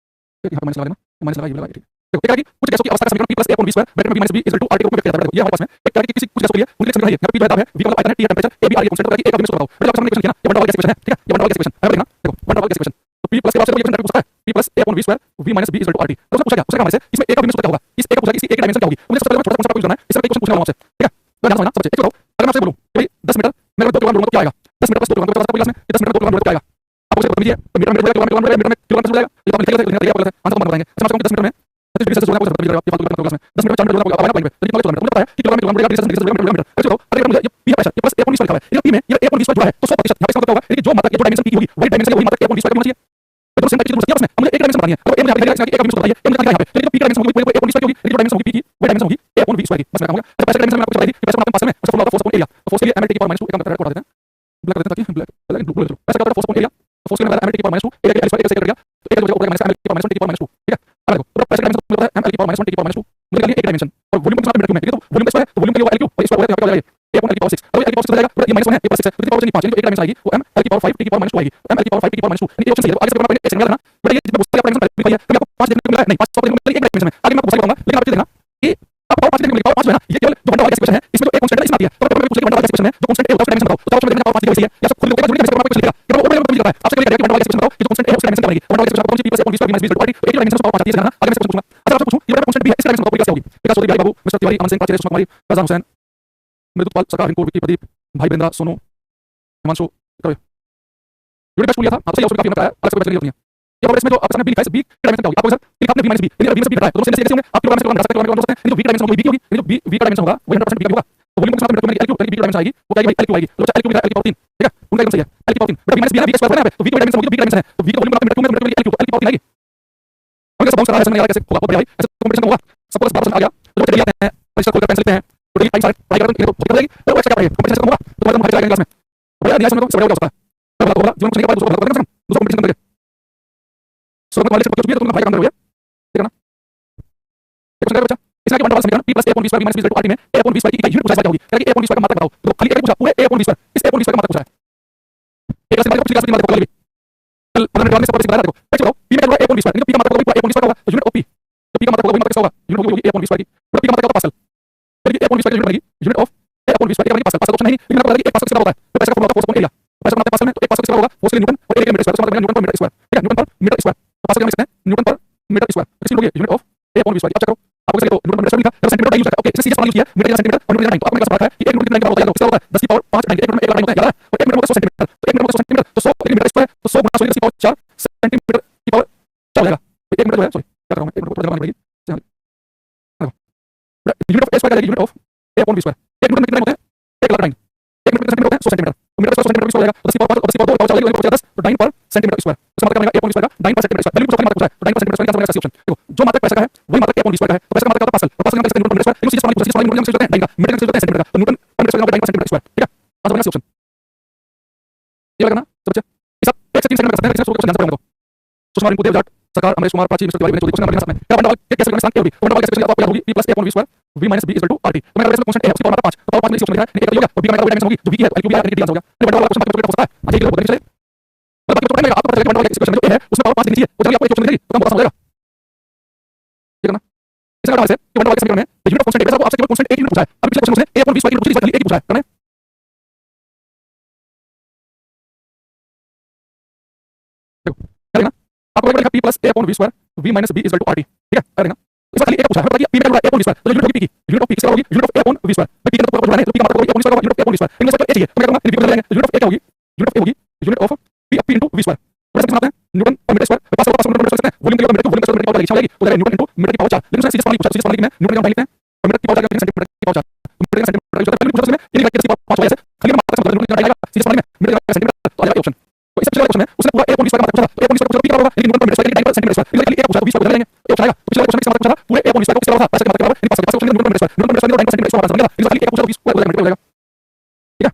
ठीक है यहां पे माइनस लगा देना माइनस लगा ये लगा ठीक देखो क्या है कि कुछ गैसों की अवस्था का समीकरण p + a/v² ब्रैकेट में v - b = RT के रूप में व्यक्त किया जाता है ये हमारे पास में एक क्या है कि किसी कुछ गैसों के लिए उनके लिए समीकरण है यहाँ पे p बराबर है v का मतलब आयतन है t है टेंपरेचर a b r ये कांस्टेंट होता है कि a का बिंदु बताओ मतलब आपके सामने इक्वेशन किया ना ये वन डाबल गैस इक्वेशन है ठीक है ये वन डाबल गैस इक्वेशन है देखना देखो वन डाबल गैस इक्वेशन तो p प्लस के बाद से कोई इक्वेशन पूछ सकता है p + a/v² v - b = RT तो उसने पूछा क्या उसने कहा हमारे से इसमें a का बिंदु क्या होगा इस a का पूछा कि इसकी a की डायमेंशन क्या होगी मुझे सबसे पहले छोटा सा क्वेश्चन करना है इससे क्वेश्चन पूछने वाला हूं आपसे ठीक है तो ध्यान से समझना सब बच्चे एक बताओ अगर मैं आपसे बोलूं कि भाई 10 मीटर मेरे को 2 किलोग्राम ढूंढना तो क्या आएगा 10 मीटर + 2 किलोग्राम तो क्लास में ये 10 मीटर 2 किलोग्राम ढूंढना तो क्या आएगा आप उसे बता दीजिए मीटर में किलोग्राम में किलोग्राम जाएगा ये तो आप लिख लेते हैं आप आंसर को बताएंगे अच्छा मैं 10 मीटर में 30 डिग्री सेल्सियस जोड़ना है ये फालतू क्लास में 10 मीटर 4 मीटर जोड़ना होगा पॉइंट पे तो कितना किलोमीटर मुझे पता है कि kilometre kilometre degree Celsius kilometre अच्छा तो अगर मुझे ये p प्रेशर ये प्लस a/v² लिखा हुआ है ये p में ये a/v² जुड़ा है तो 100% यहाँ पे इसका मतलब क्या होगा ये जो मात्रा ये जो डायमेंशन p की होगी वही डायमेंशन वही मात्रा a/v² होना चाहिए तो सेम चीज पूछती है उसमें मुझे एक डायमेंशन बतानी है अब m यहाँ पे लिखा है a का बिंदु बताइए m लिखा है यहाँ पे तो p का डायमेंशन होगी a/v² की होगी ये जो डायमेंशन होगी p की वही डायमेंशन होगी a/v² की बस मैं कहूंगा अच्छा प्रेशर डायमेंशन मैंने आपको बता दी कि प्रेशर आपके पास में उसका फॉर्मूला फोर्स अपॉन एरिया तो फोर्स के लिए m * (10^-2 एक काम करते हैं देते हैं ब्लैक कर देते हैं ताकि ब्लैक ब्लू ले लो ऐसा करते हैं फोर्स अपॉन एरिया तो फोर्स के लिए m * (10^-2 एरिया का l² एक से कट गया तो एक हो जाएगा -m * (10^-2 ठीक है अब देखो तो प्रेशर डायमेंशन मतलब है m * (10^-2 मुझे निकालिए एक डायमेंशन और वॉल्यूम को मीटर क्यूब में ठीक है तो वॉल्यूम का स्क्वायर तो वॉल्यूम का लिए l³ और स्क्वायर हो जाएगा a अपॉन l की पावर 6 तो l की पावर 6 हो जाएगा ये -1 है ये +6 है तो की पावर 5 यानी एक डायमेंशन आएगी वो m l की पावर 5 t की पावर -2 आएगी m l की पावर 5 t की पावर -2 यानी ये ऑप्शन सही है तो आगे से मैं आपको एक सेकंड में देना बेटा ये जितना पूछता है आपका डायमेंशन लिखा है तो आपको 5 देखने को मिला है नहीं 5 देखने को मिला एक डायमेंशन में आगे मैं आपको सही बताऊंगा लेकिन आप ये देखना कि आपको पावर 5 देखने को मिलेगा पावर 5 जो है ना ये केवल जो वन डाबल गैस इक्वेशन है इसमें जो एक कांस्टेंट है इसमें आती है तो मैं पूछ वन डाबल गैस इक्वेशन में जो कांस्टेंट है उसका डायमेंशन बताओ तो ऑप्शन में पावर 5 दिखाई है या सब खुद लोग जुड़ेंगे मैं आपको लिखेगा कि वो मैं लिखता है आपसे कोई करेगा वन डाबल गैस इक्वेशन बताओ ये जो कांस्टेंट है उसका डायमेंशन क्या बनेगी वन डाबल गैस इक्वेशन आपको p + a/v² - b = RT एक डायमेंशन पावर 5 आती है इसका आगे मैं पूछूंगा अच्छा आपसे पूछूं ये बड़ा कांस्टेंट b है इसका डायमेंशन बताओ क्या होगी विकास चौधरी बिहारी बाबू मिस्टर तिवारी अमन सिंह प्राची सुषमा कुमारी रजा हुसैन मृदुपाल सरकार रिंकू विकी प्रदीप भाई बेंद्रा सोनू हिमांशु करो यूनिट टेस्ट लिया था आपसे उसका काफी बताया अलग से बचने नहीं है ये और इसमें जो आपके सामने b लिखा है b की डायमेंशन क्या होगी आपको सर लिखा आपने b - b यानी b से b घटा है तो सेंस कैसे होंगे आप किलोग्राम से किलोग्राम घटा सकते हैं किलोग्राम हो सकते हैं जो b की डायमेंशन होगी b की होगी जो b का डायमेंशन होगा वो 100% b का होगा तो वॉल्यूम के साथ मीटर में l³ यानी b की डायमेंशन आएगी वो क्या आएगी l³ आएगी तो बच्चा l³ लिखा है l की पावर 3 ठीक है उनका एकदम सही है l की पावर 3 बेटा b - b है b का स्क्वायर है पे तो v की डायमेंशन होगी b की डायमेंशन है तो v का वॉल्यूम मीटर में मीटर l³ l की पावर 3 आएगी हम कैसे बाउंस करा है समझ नहीं आ रहा कैसे होगा बहुत बढ़िया भाई ऐसे कॉम्बिनेशन होगा सबको बस बात समझ आ गया तो चलिए आते हैं इसका खोलकर पेंसिल लिखते हैं तो ये टाइम साइड ट्राई करो तो ठीक हो जाएगी तो एक्स्ट्रा क्या पड़ेगा कॉम्बिनेशन होगा तो मतलब हम हर क्लास में बढ़िया न्याय समझो सब बढ़िया होता है तो बोला जीवन को नहीं के बाद दूसरा कॉम्पिटिशन करके सो वाले से कुछ भी तो तुम भाई काम करोगे ठीक है ना एक क्वेश्चन बच्चा इसका वन डबल समीकरण p + a/v² - b = RT में a/v² की यूनिट पूछा क्या होगी यानी कि a/v² का मात्रक बताओ तो खाली एक पूछा पूरे a/v² इस a/v² का मात्रक पूछा है एक क्लास में कुछ क्लास में मात्रक बोल चल 15 मिनट में सब कुछ बता देखो देखो p में क्या होगा a/v² यानी p का मात्रक होगा a/v² होगा तो यूनिट ऑफ p तो p का मात्रक होगा मात्रक होगा यूनिट होगी a/v² की तो p का मात्रक होगा पास्कल तो a/v² की यूनिट बनेगी यूनिट ऑफ a/v² की पास्कल पास्कल ऑप्शन नहीं लेकिन आपको पता है कि 1 पास्कल कितना होता है तो पैसा का फॉर्मूला फोर्स अपॉन एरिया पैसा का पास्कल में तो 1 पास्कल कितना होगा फोर्स के न्यूटन और एरिया मीटर स्क्वायर तो मतलब न्यूटन पर मीटर स्क्वायर ठीक है न्यूटन पर मीटर स्क्वायर तो पास्कल में लिखते हैं न्यूटन पर मीटर स्क्वायर किसी लोग यूनिट ऑफ a/v² आप चेक करो आपको सही तो न्यूटन पर मीटर लिखा है सेंटीमीटर यूज करता है ओके इससे सीरीज फॉर्मूला यूज किया मीटर या सेंटीमीटर और न्यूटन या तो आपको पता है कि 1 न्यूटन कितना होता है कितना होता है 10 की पावर 5 एक न्यूटन में 1 लाइन होता है याद है और 1 मीटर में 100 सेंटीमीटर तो 1 मीटर में 100 सेंटीमीटर तो 100 मीटर स्क्वायर तो 100 गुना 100 10 की पावर 4 सेंटीमीटर की पावर 4 हो जाएगा तो 1 मीटर जो है सॉरी क्या कर रहा हूं मैं 1 मीटर को जमा करनी पड़ेगी unit of a square unit of a/v². 1 Newton में कितने होते हैं 1 लाख 9 1 मीटर कितने होते हैं 100 सेंटीमीटर तो मीटर स्क्वायर 100 सेंटीमीटर स्क्वायर हो जाएगा तो 10 की पावर 5 10 की पावर 2 पावर 4 जाएगी 10 तो 9 पर सेंटीमीटर स्क्वायर इसका मतलब क्या बनेगा a/v² का 9 पर सेंटीमीटर स्क्वायर वैल्यू पूछा मात्रक पूछा है तो 9 पर सेंटीमीटर स्क्वायर का ऑप्शन देखो जो मात्रक पैसा का है वही मात्रक a/v² का है तो पैसा का मात्रक क्या होता है पास्कल और पास्कल का न्यूटन पर मीटर स्क्वायर लेकिन सीरीज फॉर्मूला पूछा न्यूटन से होता है 9 का मीटर से होता है सेंटीमीटर का तो न्यूटन पर मीटर स्क्वायर 9 पर सेंटीमीटर स्क्वायर ठीक है आंसर बनेगा ऑप्शन ये लगना सब बच्चे ये सब 1 से 3 सेकंड में कर सकते हैं लेकिन क्वेश्चन आंसर पढ़ेंगे सुषमा रिंकू देवजाट सरकार अमरीश कुमार प्राची मिस्टर तिवारी मैंने क्वेश्चन नंबर साथ में क्या वन डबल कैसे करना होगी वन डबल कैसे आपको याद होगी p + a/v² v - b = RT तो मेरा क्वेश्चन है उसकी पावर 5 तो पावर 5 में इसी ऑप्शन लिखा है एक होगा तो b का डायमेंशन होगी जो v की है l³ यानी d आंसर होगा तो वन डबल क्वेश्चन बाकी हो सकता है आज एक लोग चले बाकी तो पता आपको पता चलेगा वन डबल इक्वेशन जो a है उसमें पावर 5 देनी चाहिए वो जब आपको एक ऑप्शन मिलेगी तो काम बहुत आसान हो जाएगा ठीक है ना इसका मतलब है कि वन डबल के समीकरण में द यूनिट ऑफ कांस्टेंट आपको आपसे केवल कांस्टेंट एक यूनिट पूछा है अब पिछले क्वेश्चन में a/v² की यूनिट पूछी एक ही पूछा है करना है देखो क्या लेना आपको लिखा p + a/v² v minus b is equal to RT, ठीक है? करेंगे ना? इस बार खाली एक पूछा है, बताइए p में क्या होगा a अपॉन v स्क्वायर, तो यूनिट होगी p की, यूनिट ऑफ p किसका होगी, unit of a upon v square, भाई p का तो पूरा है तो p का मतलब होगा a upon v square, unit of a upon v square, इनमें से कोई एक चाहिए, तो मैं क्या करूंगा, इन p को बदल देंगे, यूनिट ऑफ a क्या होगी, यूनिट ऑफ a होगी unit of p into v square, वैसे कितना आता है न्यूटन पर मीटर स्क्वायर, पास पास मीटर स्क्वायर हैं, वॉल्यूम का मीटर वॉल्यूम का स्क्वायर मीटर की पावर लिखा जाएगी, तो मीटर इनटू मीटर की पावर 4, लेकिन उसने सीधे पावर पूछा, सीधे पावर में न्यूटन का लिखते हैं और मीटर की पावर क्या सेंटीमीटर की पावर 4, तो मीटर का सेंटीमीटर जो पहले पूछा उसने ये लिखा कि 5 वजह से खाली मात्रा से न्यूटन का आएगा, सीधे पावर में मीटर का सेंटीमीटर, तो आ जाएगा ऑप्शन। तो इससे पिछले क्वेश्चन में उसने पूरा a अपॉन v स्क्वायर का पूछा, तो a upon v square p का होगा, लेकिन न्यूटन पर मीटर स्क्वायर की सेंटीमीटर स्क्वायर, लेकिन एक पूछा v स्क्वायर बदल देंगे, ये ऑप्शन आएगा। तो पिछले क्वेश्चन में किस मात्रा पूछा था, पूरे a अपॉन v स्क्वायर को किस तरह होगा, पैसे के मात्रा के बराबर, इन पास ऑप्शन न्यूटन पर मीटर स्क्वायर, न्यूटन पर मीटर स्क्वायर को सेंटीमीटर स्क्वायर बनेगा, इन खाली एक पूछा तो v स्क्वायर बदल मीटर हो जाएगा, ठीक है?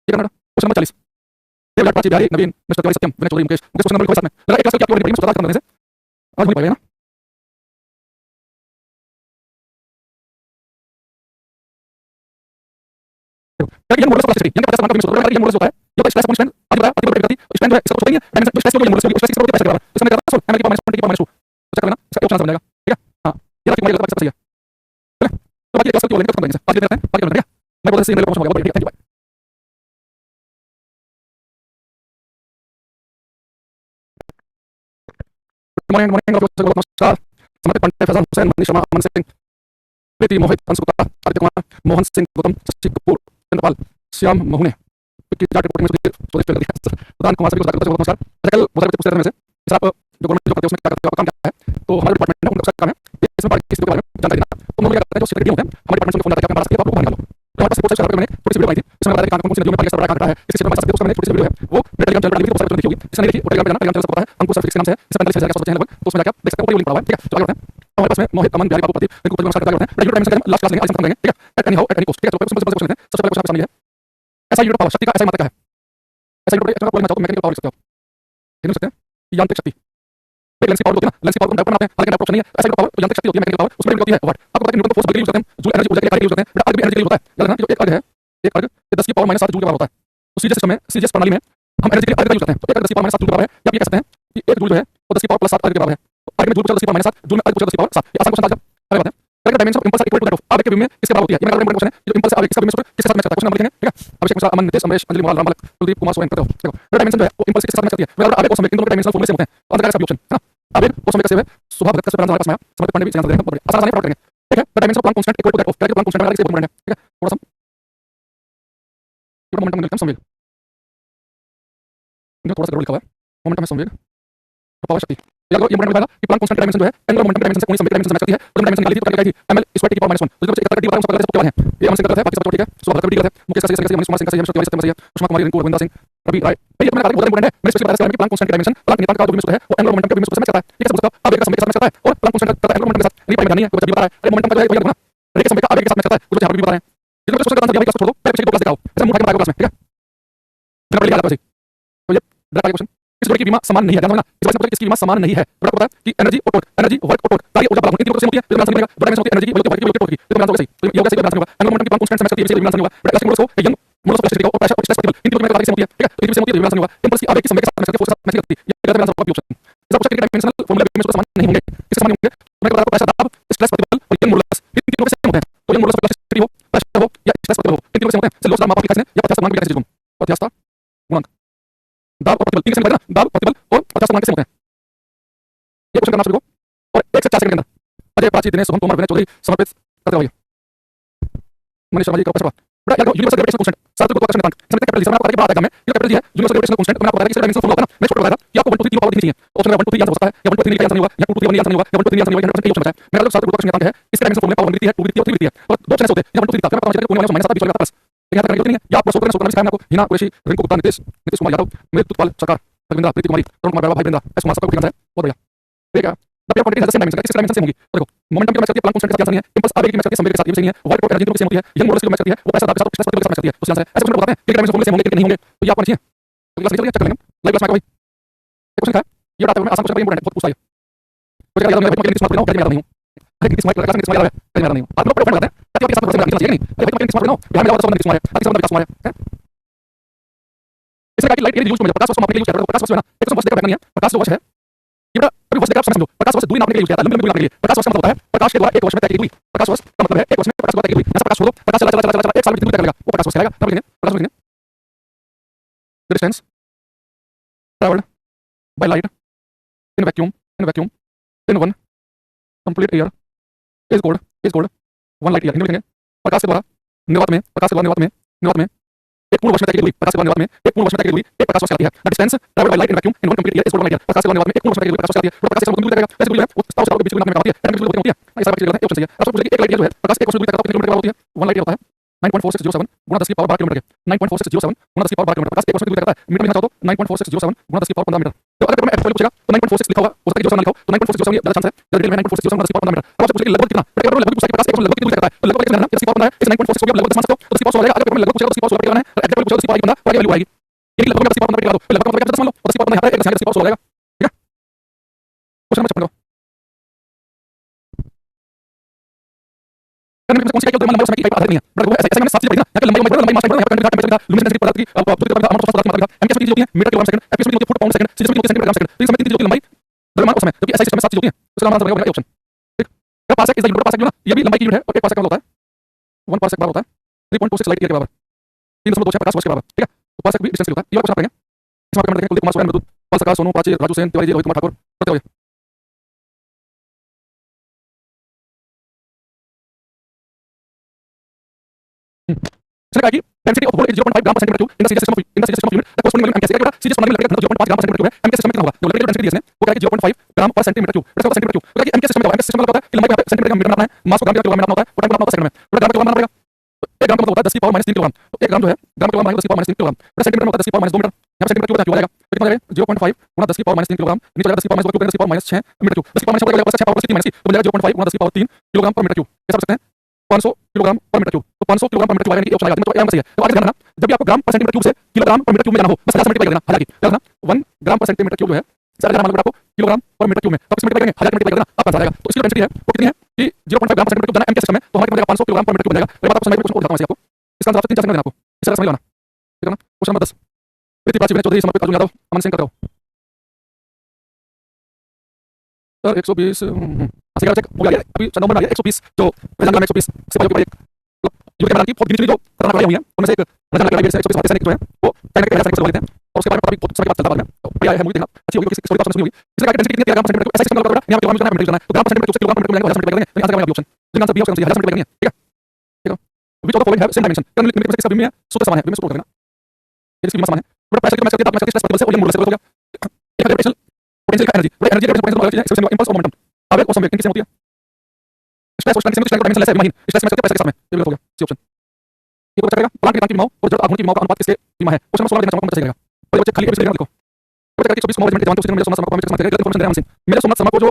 ये करना क्वेश्चन नंबर 40 देवलाट प्राची बिहारी नवीन मिस्टर तिवारी सत्यम विनय चौधरी मुकेश क्वेश्चन नंबर 7 में लगा एक क्लास की आपकी पढ़ी में करने से आज नहीं पाएगा ना, ये मॉडल ऑफ इलेक्ट्रिसिटी यानी 50 मान का यूज होता है, ये मॉडल होता है, ये स्ट्रेस पॉइंट स्ट्रेंथ आज बताया आपकी प्रॉपर्टी स्ट्रेंथ जो है इसका कुछ नहीं है, डायमेंशन स्ट्रेस को ये मॉडल स्ट्रेस किस प्रॉपर्टी पैसे के बराबर, इसमें क्या सॉल्व एम की पावर -20 की पावर -2 तो चेक करना इसका ऑप्शन आंसर बन जाएगा, ठीक है? हां ये आपकी मॉडल का सही है, चलो तो बाकी क्लास की वाले खत्म करेंगे आज लेते हैं बाकी ठीक है, मैं बोलता हूं मेरे क्वेश्चन हो गया, थैंक यू। मॉर्निंग मॉर्निंग नमस्कार, समर्पित पंडित फैजान हुसैन मनीष शर्मा अमन सिंह प्रीति मोहित अंशु गुप्ता आदित्य कुमार मोहन सिंह गौतम शशि कपूर चंद्रपाल श्याम महुने की जाट रिपोर्टिंग में सुदेश कर दिया प्रधान कुमार सभी को नमस्कार। कल बहुत सारे पूछते थे मेरे से सर आप जो गवर्नमेंट जो करते हैं उसमें क्या करते हो, आपका काम क्या है, तो हमारे डिपार्टमेंट है उनका काम है इसमें बारे किसी के बारे में जानकारी देना, तो हम लोग क्या करते हैं जो सीक्रेट होते हैं हमारे डिपार्टमेंट से फोन आता है कि आप हमारा सकते हो, आप लोग निकालो, तो हमारे पास रिपोर्ट से मैंने थोड़ी सी वीडियो आई थी इसमें बताया कि कौन सी नदियों में पानी का स्तर बड़ा कहाँ है, इस क्षेत्र में हमारे साथ मैंने थोड़ी सी वीडियो है वो मेरे टेलीग्राम चैनल पर लिंक देखी होगी, इसने देखी टेलीग्राम पे जाना, टेलीग्राम चैनल से पता है अंकुर सर फिक्स के नाम से है, इसमें 45,000 के आसपास बच्चे हैं लगभग, तो उसमें जाकर देख सकते हो, पूरी लिंक पड़ा हुआ है, ठीक है? तो आगे बढ़ते हैं, हमारे पास में मोहित अमन बिहारी बाबू पति इनको ऊपर नमस्कार करते हैं, रेगुलर टाइम से लास्ट क्लास लेंगे आज हम खत्म करेंगे, ठीक है? At any how at any cost, ठीक है? तो सिंपल क्वेश्चन लेते हैं, सबसे पहले क्वेश्चन आपके सामने है ऐसा यूनिट पावर शक्ति का ऐसा मात्रा क्या है, ऐसा यूनिट इतना बोलना चाहो तो मैकेनिकल पावर लिख सकते हो, लिख सकते हैं यांत्रिक शक्ति, एक लेंस की पावर होती है ना, लेंस की पावर को बनाते हैं, हालांकि ऑप्शन नहीं है, ऐसा यूनिट पावर यांत्रिक शक्ति होती है, मैकेनिकल पावर उसमें होती है वाट, आपको पता है न्यूटन फोर्स बदल यूज करते हैं, जूल एनर्जी ऊर्जा के लिए यूज करते हैं, बट अर्ग भी एनर्जी के लिए होता है, याद रखना कि जो एक अर्ग है, एक अर्ग 10 की पावर -7 जूल के बराबर होता है, तो सीजीएस सिस्टम में सीजीएस प्रणाली में हम एनर्जी के लिए अर्ग का यूज करते हैं, तो एक अर्ग 10 की पावर -7 जूल के बराबर है, या आप ये कह सकते हैं कि एक जूल जो है वो 10 की पावर +7 अर्ग के बराबर है, तो अर्ग में जूल पूछा 10 की पावर -7 जूल में अर्ग पूछा 10 की पावर 7, ये आसान क्वेश्चन था, अगले बात है correct dimension of impulse equal to that of आवेग के व्यू में किसके बराबर होती है, ये मेरा इंपॉर्टेंट क्वेश्चन है, जो इंपल्स है आवेग किसका व्यू में किसके साथ मैच करता है, क्वेश्चन नंबर लिखेंगे, ठीक है? अभिषेक मिश्रा अमन नितेश अमरेश अंजलि मोहन रामबालक कुलदीप कुमार सोएन करते हो, देखो मेरा डायमेंशन जो है वो इंपल्स के साथ मैच करती है, मेरा आवेग और समय इन दोनों के डायमेंशनल फॉर्मूले सेम होते हैं, तो आंसर का ऑप्शन है ना, आवेग और समय का सेम है, स्वभाव भगत का से हमारे पास में समर्पित पंडित जी आंसर देंगे, बहुत बढ़िया आसान आसान करेंगे, ठीक है? The dimension of Planck constant equal to that of correct Planck constant वाला इससे बहुत इंपॉर्टेंट है, ठीक है? थोड़ा सा ये मोमेंटम में संवेग, इनको थोड़ा सा लिखा हुआ है मोमेंटम में संवेग पावर शक्ति, याद रखो ये मोमेंटम कि प्लांक कांस्टेंट डायमेंशन जो है एंगुलर मोमेंटम डायमेंशन से कोई संवेग डायमेंशन से मैच करती है, तो डायमेंशन निकाली थी तो क्या थी ml स्क्वायर की पावर -1, तो जब से 71 की पावर उसका करते हैं ये अमन सिंह करते हैं, बाकी सब ठीक है, सुबह भगत ठीक है, मुकेश सही सही मनीष कुमार सिंह का सही है, मिस्टर तिवारी सत्यम सही है, उष्मा कुमारी रिंकू रविंद्र सिंह रवि राय, ये अपना बहुत इंपॉर्टेंट है, मैंने स्पेसिफिक बताया कि प्लांक कांस्टेंट की डायमेंशन प्लांक नियतांक का जो भी है वो एंगुलर मोमेंटम के भी में मैच करता है, ठीक है? सब उसका आवेग का समय के साथ मैच करता है और प्लांक कांस्टेंट का एंगुलर मोमेंटम के साथ नहीं पता नहीं है, तो जब बता रहा है अरे मोमेंटम का जो है वो याद रखना, रेखा समय का आवेग के साथ मैच करता है, कुछ यहाँ पर भी बता रहे हैं, जिनको क्वेश्चन का आंसर दिया भाई क्लास छोड़ दो, पहले पिछले 2 क्लास दिखाओ, ऐसे मुंह उठा के बताओ क्लास में, ठीक है? बिना पढ़ लिया आपको ऐसे, तो ये डायरेक्ट वाला क्वेश्चन, इस जोड़ी की बीमा समान नहीं है, ध्यान रखना इस बात से इसकी बीमा समान नहीं है, बड़ा पता है कि एनर्जी और टॉर्क, एनर्जी वर्क और टॉर्क कार्य ऊर्जा बराबर इन तीनों को सेम होती है, तो आंसर मिलेगा, बड़ा आंसर होती है एनर्जी वर्क की तो आंसर होगा सही, तो ये होगा सही, आंसर होगा एंगुलर मोमेंटम की प्लांक कांस्टेंट से मैच करती है, इसलिए आंसर होगा, बड़ा क्लासिक मॉडल्स को यंग मॉडल्स ऑफ इलेक्ट्रिसिटी और प्रेशर और स्ट्रेस प्रतिबल इन तीनों की सेम होती है, ठीक है? तो ये सेम होती है, आंसर होगा इंपल्स की आवेग के समय के साथ मैच करती है, फोर्स के साथ मैच करती है, ये गलत आंसर होगा ऑप्शन, इस क्वेश्चन के डायमेंशनल फॉर्मूला में समान नहीं होंगे, इसके समान होंगे, तो मैं बता रहा हूं प्रेशर दाब स्ट्रेस प्रतिबल और यंग मॉडल्स इन तीनों के सेम होते हैं, तो यंग मॉडल्स ऑफ इलेक्ट्रिसिटी हो प्रेशर हो या स्ट्रेस प्रतिबल हो इन तीनों के सेम होते हैं, से लोड मापा लिखा है या 50 गुणा लिखा है इसको, 50 गुणा दाब और प्रतिबल तीन से निकलता है ना, दाब प्रतिबल और 50 गुणा के सेम होते हैं, ये क्वेश्चन करना शुरू करो और 1 से 4 सेकंड के अंदर अजय प्राची दिनेश शुभम तोमर विनय चौधरी समर्पित करते रहिए, मनीष शर्मा जी का प्रश्न बड़ा याद रखो यूनिवर्सल ग्रेविटेशन कांस्टेंट सार्थक गुरुत्वाकर्षण नियतांक इसमें कैपिटल जी मैं आपको बताया कि बड़ा आएगा, मैं ये कैपिटल जी है यूनिवर्सल ग्रेविटेशन कांस्टेंट, तो मैं आपको बताया कि इसका डायमेंशन फॉर्मूला होता है ना, मैं छोटा बताया था कि आपको 1 2 3 पावर दिखनी चाहिए, ऑप्शन में 1 2 3 आंसर हो सकता है या 1 2 3 का आंसर नहीं होगा या 2 2 3 आंसर नहीं होगा या 1 2 3 आंसर नहीं होगा, 100% ऑप्शन बचा है, मेरा जो सार्थक गुरुत्वाकर्षण नियतांक है इसके डायमेंशन फॉर्मूला पावर दिखती है 2 दिखती है और 3 दिखती है, और दो ऑप्शन ऐसे होते हैं या 1 2 3 दिखता है, मैं पता चलेगा कोई माइनस -7 20 लगाता प्लस, यहाँ तक करने की नहीं है, या आप सोच करना सिखाया आपको, हिना कुरैशी रिंकू गुप्ता नितेश कुमार यादव मृत्युपाल सरकार रविंद्र प्रीति कुमारी तरुण कुमार भाई वृंदा एस कुमार सबका ठीक आंसर है, बहुत बढ़िया, ठीक है? The pair quantity has the same dimension, किस डायमेंशन सेम होगी, तो देखो मोमेंटम की मैच करती है प्लांक कांस्टेंट के साथ आंसर नहीं है, इंपल्स आवेग की मैच करती है संवेग के साथ, ये भी सही है, वर्क और एनर्जी की सेम होती है, यंग मॉडल्स की मैच करती है वो प्रेशर दाब के साथ स्ट्रेस प्रतिबल के साथ मैच करती है, तो आंसर है ऐसे क्वेश्चन बताते हैं कि डायमेंशन फॉर्मूले सेम होंगे कि नहीं होंगे, तो ये आपको नहीं है, तो क्लास चलिए चेक कर लेंगे लाइव क्लास में भाई एक क्वेश्चन है, ये बताते हुए आसान क्वेश्चन इंपॉर्टेंट बहुत पूछता है, तो याद नहीं है भाई स्मार्ट बनाओ, मैं याद नहीं हूं, अरे किस स्मार्ट क्लास में स्मार्ट याद है, याद नहीं हूं, आप लोग प्रोफाइल बताते हैं ताकि आपके साथ प्रोफाइल बनाना चाहिए नहीं, अरे भाई तुम स्मार्ट बनाओ, बिहार में जाओ तो स्मार्ट है, ताकि सब स्मार्ट है, इससे क्या लाइट यूज में प्रकाश वर्ष मापने के लिए यूज करते हैं, प्रकाश वर्ष है ना, एक वर्ष देखकर नहीं है, प्रकाश वर्ष है ये बड़ा अभी वर्ष देखकर आप समझो, प्रकाश वर्ष दूरी नापने के लिए यूज किया जाता है, लंबी दूरी नापने के लिए प्रकाश वर्ष का मतलब होता है प्रकाश के द्वारा एक वर्ष में तय की दूरी, प्रकाश वर्ष का मतलब है एक वर्ष में प्रकाश द्वारा तय की दूरी, ऐसा प्रकाश छोड़ो प्रकाश चला चला चला चला 1 साल में कितनी दूरी तय करेगा वो प्रकाश वर्ष कहलाएगा, तब लिखेंगे प्रकाश वर्ष लिखेंगे the distance travelled by light in vacuum in vacuum in one complete air is called 1 light year लिखेंगे। प्रकाश के द्वारा निर्वात में एक पूर्ण वर्ष में दूरी प्रकाश के द्वारा निर्वात में एक पूर्ण वर्ष में दूरी एक प्रकाश वर्ष कहलाती है। The distance travelled by light in vacuum in one complete year is called 1 light year. प्रकाश के द्वारा निर्वात में एक पूर्ण वर्ष में दूरी प्रकाश वर्ष कहलाती है। तो प्रकाश से दूरी तय करेगा ऐसे दूरी है वो स्टार के बीच में होती है एटम की दूरी होती है। ये सारा चीजें होता है ऑप्शन सही है। अब सपोज लीजिए 1 लाइट ईयर जो है प्रकाश 1 वर्ष में दूरी तय करता है कितने किलोमीटर होती है 1 लाइट ईयर होता है 9.4607 गुणा 10 की पावर 12 किलोमीटर के 9.4607 गुणा 10 की पावर 12 किलोमीटर प्रकाश 1 वर्ष में दूरी तय करता है मीटर में लिखना चाहो तो 9.4607 गुणा 10 की पावर 15 मीटर। तो अगर मैं एक्चुअली पूछेगा तो 9.46 लिखा होगा हो सकता है 07 लिखा हो तो 9.4607 ये ज्यादा चांस है डिटेल में 9.4607 गुणा 10 की पावर 15 मीटर। अब आपसे पूछेगा लगभग कितना तो लगभग पूछा कि प्रकाश 1 वर्ष लगभग कितनी दूरी तय करता है तो लगभग कितना है 10 की पावर 15 है इस 9.46 को भी लगभग 10 मान सकते हो तो 10 की पावर 16 आ जाएगा। अगर मैं लगभग पूछेगा तो 10 की पावर 16 करना है और एक्चुअली पूछेगा तो 10 की पावर 15 और ये वैल्यू आएगी यानी लगभग 10 की पावर 15 लगा दो लगभग मतलब 10 मान लो 10 की पावर 15 यहाँ पे 10 की पावर 16 आ जाएगा। ठीक है क्वेश्चन नंबर 56 कौन सी केवल लंबाई समय की आधारित नहीं है बट वो ऐसे मैंने 7 चीजें पढ़ी ना यहाँ पे लंबाई लंबाई मास यहाँ पे टेंपरेचर लुमिनेसेंस पदार्थ की अमोनिया मात्रा एमके की होती है मीटर किलोग्राम सेकंड एफपी की होती है फुट पाउंड सेकंड सीजी की होती है सेंटीमीटर ग्राम सेकंड। तो इस समय तीन चीजों की लंबाई द्रव्यमान और समय जबकि ऐसा सिस्टम में 7 चीजें होती हैं तो इसका आंसर बनेगा ऑप्शन। ठीक है parsec is the unit parsec ना ये भी लंबाई की यूनिट है और 1 पार्सेक का होता है 1 पार्सेक बराबर होता है 3.26 लाइट ईयर के बराबर 3.26 प्रकाश वर्ष के बराबर। ठीक है तो पार्सेक भी डिस्टेंस होता है ये क्वेश्चन करेंगे इसमें कमेंट देखें कुलदीप कुमार सोरेन मृदुल पाल सरकार सोनू प्राची राजू सेन तिवारी जी रोहित कुमार ठाकुर करते हुए इसने कहा कि डेंसिटी ऑफ गोल्ड 0.5 ग्राम पर सेंटीमीटर क्यूब इन द सीरीज system of unit the corresponding value MK का सीरीज सिस्टम में लगेगा 0.5 ग्राम पर सेंटीमीटर क्यूब है एमके सिस्टम में कितना होगा जो लगेगा डेंसिटी दी इसने वो क्या है कि 0.5 ग्राम पर सेंटीमीटर क्यूब इसका सेंटीमीटर क्यूब तो क्या एमके सिस्टम में एमके सिस्टम में होता है कि लंबाई यहाँ पे सेंटीमीटर में मीटर में नापना है मास को ग्राम या किलोग्राम में नापना होता है और टाइम को नापना होता है सेकंड में तो ग्राम किलोग्राम नापना पड़ेगा। 1 ग्राम का मतलब होता है 10 की पावर -3 किलोग्राम तो 1 ग्राम जो है ग्राम किलोग्राम माइनस 10 की पावर -3 किलोग्राम तो सेंटीमीटर में होता है 10 की पावर -2 मीटर यहाँ पे सेंटीमीटर क्यूब क्या हो जाएगा तो कितना जाएगा 0.5 गुणा 10 की पावर -3 किलोग्राम नीचे जाएगा 10 की पावर -2 10 की पावर -6 मीटर क्यूब 10 की पावर -6 हो जाएगा 6 पावर 3 माइनस की तो मिलेगा 0.5 गुणा 10 की पावर 3 किलोग्राम पर मीटर क्यूब कैसे समझ सकते हैं 500 किलोग्राम पर मीटर क्यूब तो 500 किलोग्राम पर मीटर क्यूब आएगा ये ऑप्शन आएगा तो ये आंसर सही है। तो आगे ध्यान रखना जब भी आपको ग्राम पर सेंटीमीटर क्यूब से किलोग्राम पर मीटर क्यूब में जाना हो बस 1000 से मल्टीप्लाई कर देना हालांकि याद रखना 1 ग्राम पर सेंटीमीटर क्यूब जो है ज्यादा जाना मालूम आपको किलोग्राम पर मीटर क्यूब में तो इसमें मल्टीप्लाई करेंगे 1000 मल्टीप्लाई कर देना आपका आंसर आएगा। तो इसकी डेंसिटी है वो कितनी है कि 0.5 ग्राम पर सेंटीमीटर क्यूब जाना एमके सिस्टम में तो हमारे पास 500 किलोग्राम पर मीटर क्यूब बनेगा। मैं आपको समझ में क्वेश्चन को बताता हूं आपको इसका आंसर आपको 3 सेकंड देना आपको इस तरह समझ लेना ठीक है ना। क्वेश्चन नंबर 10 प्रीति प्राची विनय चौधरी समर्पित अर्जुन यादव अमन सिंह करते हो सर 120 आसिका चेक हो गया अभी नंबर आ गया 120 जो रिजल्ट में 120 से भाग एक जो कैमरा की बहुत गिनी जो खतरनाक वाली हुई है उनमें से एक रजन लाइब्रेरी से 120 वाले जो है वो टाइम के हिसाब से लेते हैं और उसके बारे में बहुत समय के बाद चलता बाद में तो बढ़िया है मूवी देखना अच्छी होगी किसी स्टोरी का सुनी होगी इसलिए का डेंसिटी कितनी है ग्राम पर सेंटीमीटर ऐसा सिस्टम लगा यहां पे किलोग्राम में जाना है तो ग्राम पर सेंटीमीटर से किलोग्राम पर मीटर जाएगा 1000 मल्टीप्लाई करेंगे तो आंसर का ऑप्शन जिसका आंसर बी ऑप्शन 1000 मल्टीप्लाई करेंगे ठीक है ठीक है which of the following have same dimension curve limit में से बीम में सूत्र समान है बीम में सूत्र देना ये इसकी बीम समान है बड़ा प्रेशर के मैच करके आप मैच करके स्ट्रेस से और ये मोड से हो गया एक ग्रेविटेशनल पोटेंशियल का एनर्जी एनर्जी ग्रेविटेशनल पोटेंशियल है सिस्टम इंपल्स और मोमेंटम आवेग और संवेग किससे होती है स्ट्रेस और स्ट्रेस में डायमेंशन लेस है महीन स्ट्रेस में प्रेशर के समय ये हो गया सी ऑप्शन ये बच्चा करेगा प्लांट के बीमाओं और जड़ आगुन की बीमाओं का अनुपात किसके बीमा है क्वेश्चन नंबर 16 देना चाहूंगा चाहिएगा और बच्चे खाली पेज लिखो बच्चा करके 24 मोबाइल जानते हो मेरे सोमनाथ शर्मा को मेरे इन्फॉर्मेशन दे रहा हूं मेरे सोमनाथ शर्मा को जो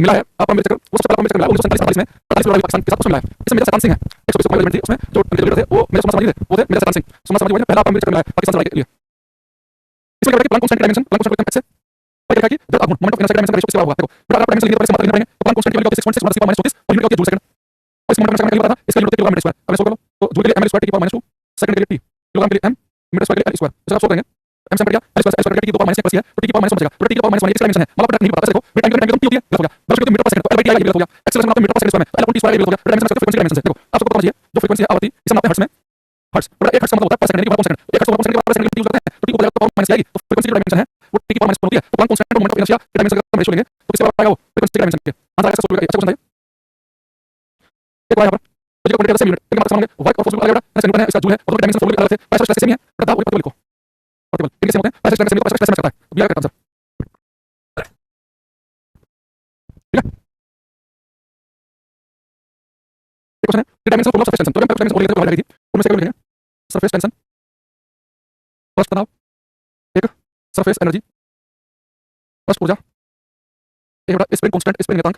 मिला है आप मेरे चक्कर वो सबसे पहला मेरे चक्कर मिला 1947 में 48 लड़ाई पाकिस्तान के साथ मिला है इसमें मेरा सतान सिंह है 120 मोबाइल थी उसमें जो लीडर थे वो मेरे सोमनाथ शर्मा जी थे वो थे मेरे सतान सिंह सोमनाथ शर्मा जी ने पहला मेरे चक्कर मिला है पाकिस्तान लड़ाई के लिए इसमें क्या है Planck constant dimension Planck constant कैसे और क्या है कि जड़ आगुन moment of inertia dimension ratio किसके बराबर होगा देखो बड़ा अगर डायमेंशन लिए तो इसमें मात्रा तो प्लांट कांस्टेंट की वैल्यू 6.6 10 की पावर -34 और यूनिट क्या होती है जूल सेकंड और इस मोमेंट में पता था इसका यूनिट किलोग्राम मीटर स्क्वायर अगर सो करो तो जूल के लिए ml स्क्वायर की पावर -2 सेकंड के लिए t किलोग्राम के लिए m मीटर स्क्वायर के लिए l स्क्वायर इसका आप सो करेंगे m से बढ़ गया l स्क्वायर स्क्वायर की 2 पावर -1 है तो t की पावर -1 बचेगा तो t की पावर -1 इसका डायमेंशन है मतलब नहीं पता देखो टाइम की टाइम होती है गलत हो गया बस मीटर पर सेकंड तो l/t आएगा गलत हो गया एक्सेलरेशन आपका मीटर पर सेकंड में तो l/t स्क्वायर गलत हो गया डायमेंशन का फ्रीक्वेंसी डायमेंशन है देखो आप सबको पता चाहिए जो फ्रीक्वेंसी है आवृत्ति इसे मापते हैं हर्ट्ज में हर्ट्ज बड़ा 1 हर्ट्ज का मतलब होता है पर सेकंड की पावर सेकंड 1 हर्ट्ज पर सेकंड की पावर सेकंड यूज करते हैं तो t को पावर माइनस आएगी तो फ्रीक्वेंसी का डायमेंशन है वो t की पावर माइनस होती है तो plant constant moment of inertia के डायमेंशन का रेशियो लेंगे तो किसके बराबर आएगा वो फ्रीक्वेंसी का डायमेंशन के आंसर आएगा सोल्व करके अच्छा क्वेश्चन है एक बार यहां पर तो जो पोटेंशियल से यूनिट एक बात समझोगे वर्क और फोर्स अलग है ऐसे न्यूटन है इसका जूल है और डायमेंशन फॉर्मूला अलग थे प्रेशर स्ट्रेस सेम ही है बता वो लिखो टेबल इनके सेम होते हैं pressure stress same pressure stress में करता है तो बी का आंसर ठीक है क्वेश्चन है the dimension of surface tension तो हम डायमेंशन बोल रहे थे बाहर लगी थी उनमें से क्या लिखेंगे सरफेस टेंशन फर्स्ट तनाव एक सरफेस एनर्जी फर्स्ट ऊर्जा एक बड़ा स्प्रिंग कांस्टेंट स्प्रिंग नियतांक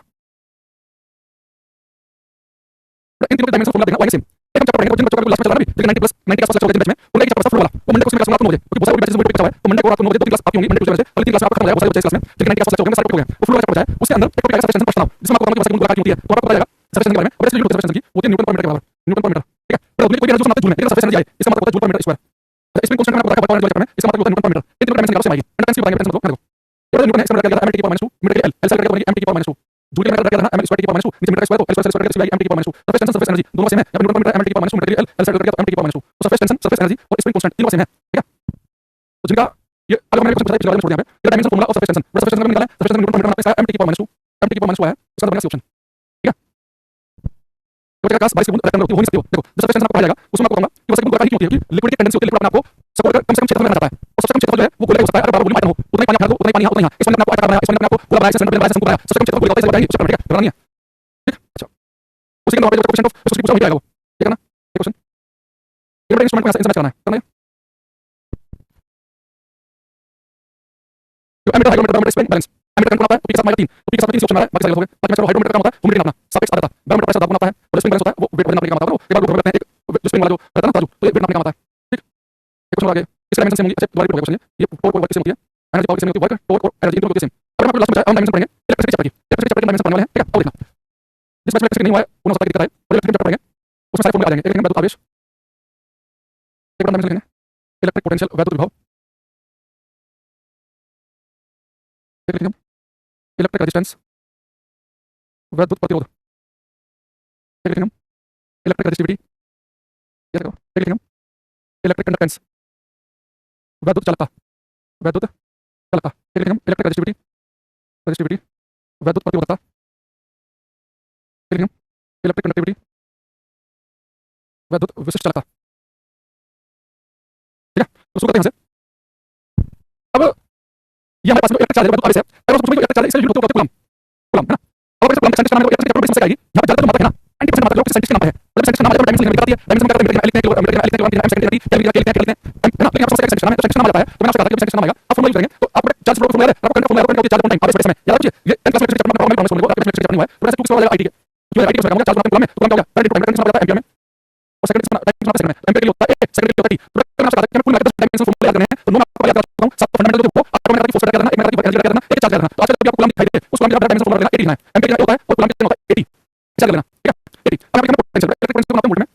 इन तीनों के डायमेंशन फॉर्मूला देखना वाई सेम एक हम चैप्टर पढ़ेंगे जिन बच्चों का लास्ट में चला रहा है लेकिन 90 प्लस 90 के आसपास चल रहे हैं बैच में उनका एक चैप्टर फॉर्मूला वाला वो मंडे को उसमें क्लास में 9 बजे क्योंकि बहुत सारे बैचेस में पिक है तो मंडे को रात 9 बजे 2 क्लास आपकी होंगी मंडे को से और 3 क्लास में आपका खत्म हो जाएगा बहुत सारे क्लास में लेकिन 90 के आसपास चल रहे हैं सारे पिक हो गए वो फॉर्मूला चैप्टर है उसके अंदर एक टॉपिक आएगा सरफेस टेंशन फर्स्ट नाउ जिसमें आपको बताऊंगा कि सरफेस गुण होती है तो आपको पता जाएगा सरफेस टेंशन के बारे में और इसलिए सरफेस टेंशन की वो 3 न्यूटन पर मीटर के बराबर न्यूटन पर मीटर ठीक है तो कोई एनर्जी सुनाते जूल में लेकिन सरफेस एनर्जी आए इसका मतलब होता है जूल पर मीटर स्क्वायर स्प्रिंग कांस्टेंट का आपको पता है इसका मतलब होता है न्यूटन पर मीटर इन तीनों डायमेंशन से आएगी इंटेंसिटी बताएंगे डायमेंशन देखो ये न्यूटन है इसका मतलब क्या है m की पावर -2 मीटर के l l स्क्वायर का m की पावर -2 जूल के मीटर का m स्क्वायर की पावर -2 नीचे मीटर स्क्वायर को l स्क्वायर स्क्वायर की m की power -2 surface tension surface energy दोनों सेम है या न्यूटन पर मीटर m की पावर -2 मीटर के l l स्क्वायर का m की पावर -2 तो सरफेस टेंशन सरफेस एनर्जी और स्प्रिंग कांस्टेंट तीनों सेम है ठीक है तो जिनका ये अगर मैंने क्वेश्चन पूछा है पिछले वाले में छोड़ दिया है ये dimension formula of surface tension surface tension का निकाला है सरफेस टेंशन न्यूटन मीटर इसका m की पावर -2 m की पावर -2 है इसका बनेगा सी ऑप्शन ठीक है तो क्या काश 22 बूंद रेक्टेंगल हो नहीं सकती हो देखो जो सरफेस टेंशन आपको पढ़ाया जाएगा उसमें आपको कहूंगा कि वैसे बूंद का ही क्यों होती है कि लिक्विड की टेंडेंसी होती है लिक्विड अपने आपको सपोर्ट कम से कम क्षेत्रफल में रहना चाहता है और सबसे कम क्षेत्रफल जो है वो गोले हो सकता है अगर बराबर वॉल्यूम आयतन हो उतना ही पानी आप उतना ही पानी यहाँ उतना ही इसमें अपने आपको आयताकार बनाया इसमें अपने आपको गोला बनाया सेंटर बनाया शंकु बनाया सबसे कम क्षेत्रफल गोले होता है इसलिए बताइए उसका ठीक है नहीं है ठीक अच्छा उसी के बाद जो क्वेश्चन ऑफ उसको पूछा हो जाएगा वो ठीक है ना ये क्वेश्चन ये बड़ा इंस्ट्रूमेंट को ऐसे मैच करना है जो ammeter hydrometer barometer spring balance ammeter control आता है पी के साथ -3 तो पी के साथ 3 ऑप्शन है बाकी सारे हो गए बाकी मैं हाइड्रोमीटर का होता है ह्यूमिडिटी नापना सापेक्ष आर्द्रता बैरोमीटर प्रेशर दाब नापता है और स्प्रिंग बैलेंस होता है वो वेट नापने का होता है एक बार वो करते हैं एक जो स्प्रिंग वाला जो रहता है ना ताजू तो ये वेट नापने का होता है ठीक एक क्वेश्चन आगे इस डायमेंशन से होंगे अच्छा दोबारा रिपीट होगा क्वेश्चन ये टोर्क और वर्क से होती है एनर्जी पावर से होती है वर्क टोर्क और एनर्जी इनपुट के सेम अब हम लास्ट में हम डायमेंशन पढ़ेंगे इलेक्ट्रिसिटी चैप्टर की इलेक्ट्रिसिटी चैप्टर के डायमेंशन पढ़ने वाले हैं ठीक है अब देखना जिस बैच में इलेक्ट्रिसिटी नहीं हुआ है उन्होंने सोचा कि दिक्कत है और इलेक्ट्रिसिटी चैप्टर पढ़ेंगे उसमें सारे फॉर्मूले आ जाएंगे एक विद्युत आवेश एक बड़ा डायमेंशन लिखेंगे इलेक्ट्रिक पोटेंशियल वैद्युत विभव एक लिखेंगे इलेक्ट्रिक रेजिस्टेंस वैद्युत प्रतिरोध एक लिखेंगे इलेक्ट्रिक रेजिस्टिविटी ये देखो एक लिखेंगे इलेक्ट्रिक कंडक्टेंस वैद्युत चालकता वैद्युत चालकता एक लिखेंगे इलेक्ट्रिक रेजिस्टिविटी रेजिस्टिविटी वैद्युत प्रतिरोधकता एक लिखेंगे इलेक्ट्रिक कंडक्टिविटी वैद्युत विशिष्ट चालकता ठीक है तो शुरू करते हैं यहाँ से अब ये हमारे पास में इलेक्ट्रिक चार्ज वैद्युत आवेश है अगर उसको इलेक्ट्रिक चार्ज इसलिए लिखते हो कूलम कूलम है ना अब अगर कूलम का साइंटिस्ट नाम है इलेक्ट्रिक कैपिटल समस्या आएगी यहाँ पे ज्यादा जो मात्रा है ना 90% मात्रा जो साइंटिस्ट का नाम है जब साइंटिस्ट का नाम आता है डायमेंशन लिखते हैं डायमेंशन क्या करते हैं लिखते हैं किलोमीटर m सेकंड क्या लिखते हैं है ना लेकिन आप समस्या का साइंटिस्ट नाम है तो साइंटिस्ट नाम आ जाता है तो मैंने आपसे कहा था कि साइंटिस्ट नाम आएगा आप फॉर्मूला यूज करेंगे तो आपको चार्ज फ्लो फॉर्मूला है आपको करंट फॉर्मूला है चार्ज ऑन टाइम आप इस समय याद रखिए ये 10 क्लास में चैप्टर में प्रॉब्लम प्रॉब्लम सुन लो आपके चैप्टर नहीं हुआ है तो ऐसे 2 वाला आईटी के जो आईटी का चार्ज ऑन टाइम में तो काम क्या होगा करंट टाइम करंट एम्पियर में और सेकंड इसमें टाइम कितना सेकंड है एम्पियर के लिए होता है 1 सेकंड के लिए होता है 30 तो मैंने आपसे कहा था कि मैं फुल मैथड डायमेंशन फॉर्मूला याद करने हैं तो नो मैं आपको याद करता हूं सब फंडामेंटल जो वो आपको मैंने फोर्स याद करना एक मैंने एनर्जी याद करना एक चार्ज याद करना तो आज तक आपको कूलम दिखाई दे उस कूलम का डायमेंशन फॉर्मूला लेना 80 है एम्पियर का होता है और कूलम का होता है 80 याद लेना ठीक है 80 अब मैं पोटेंशियल इलेक्ट्रिक पोटेंशियल को वोल्ट में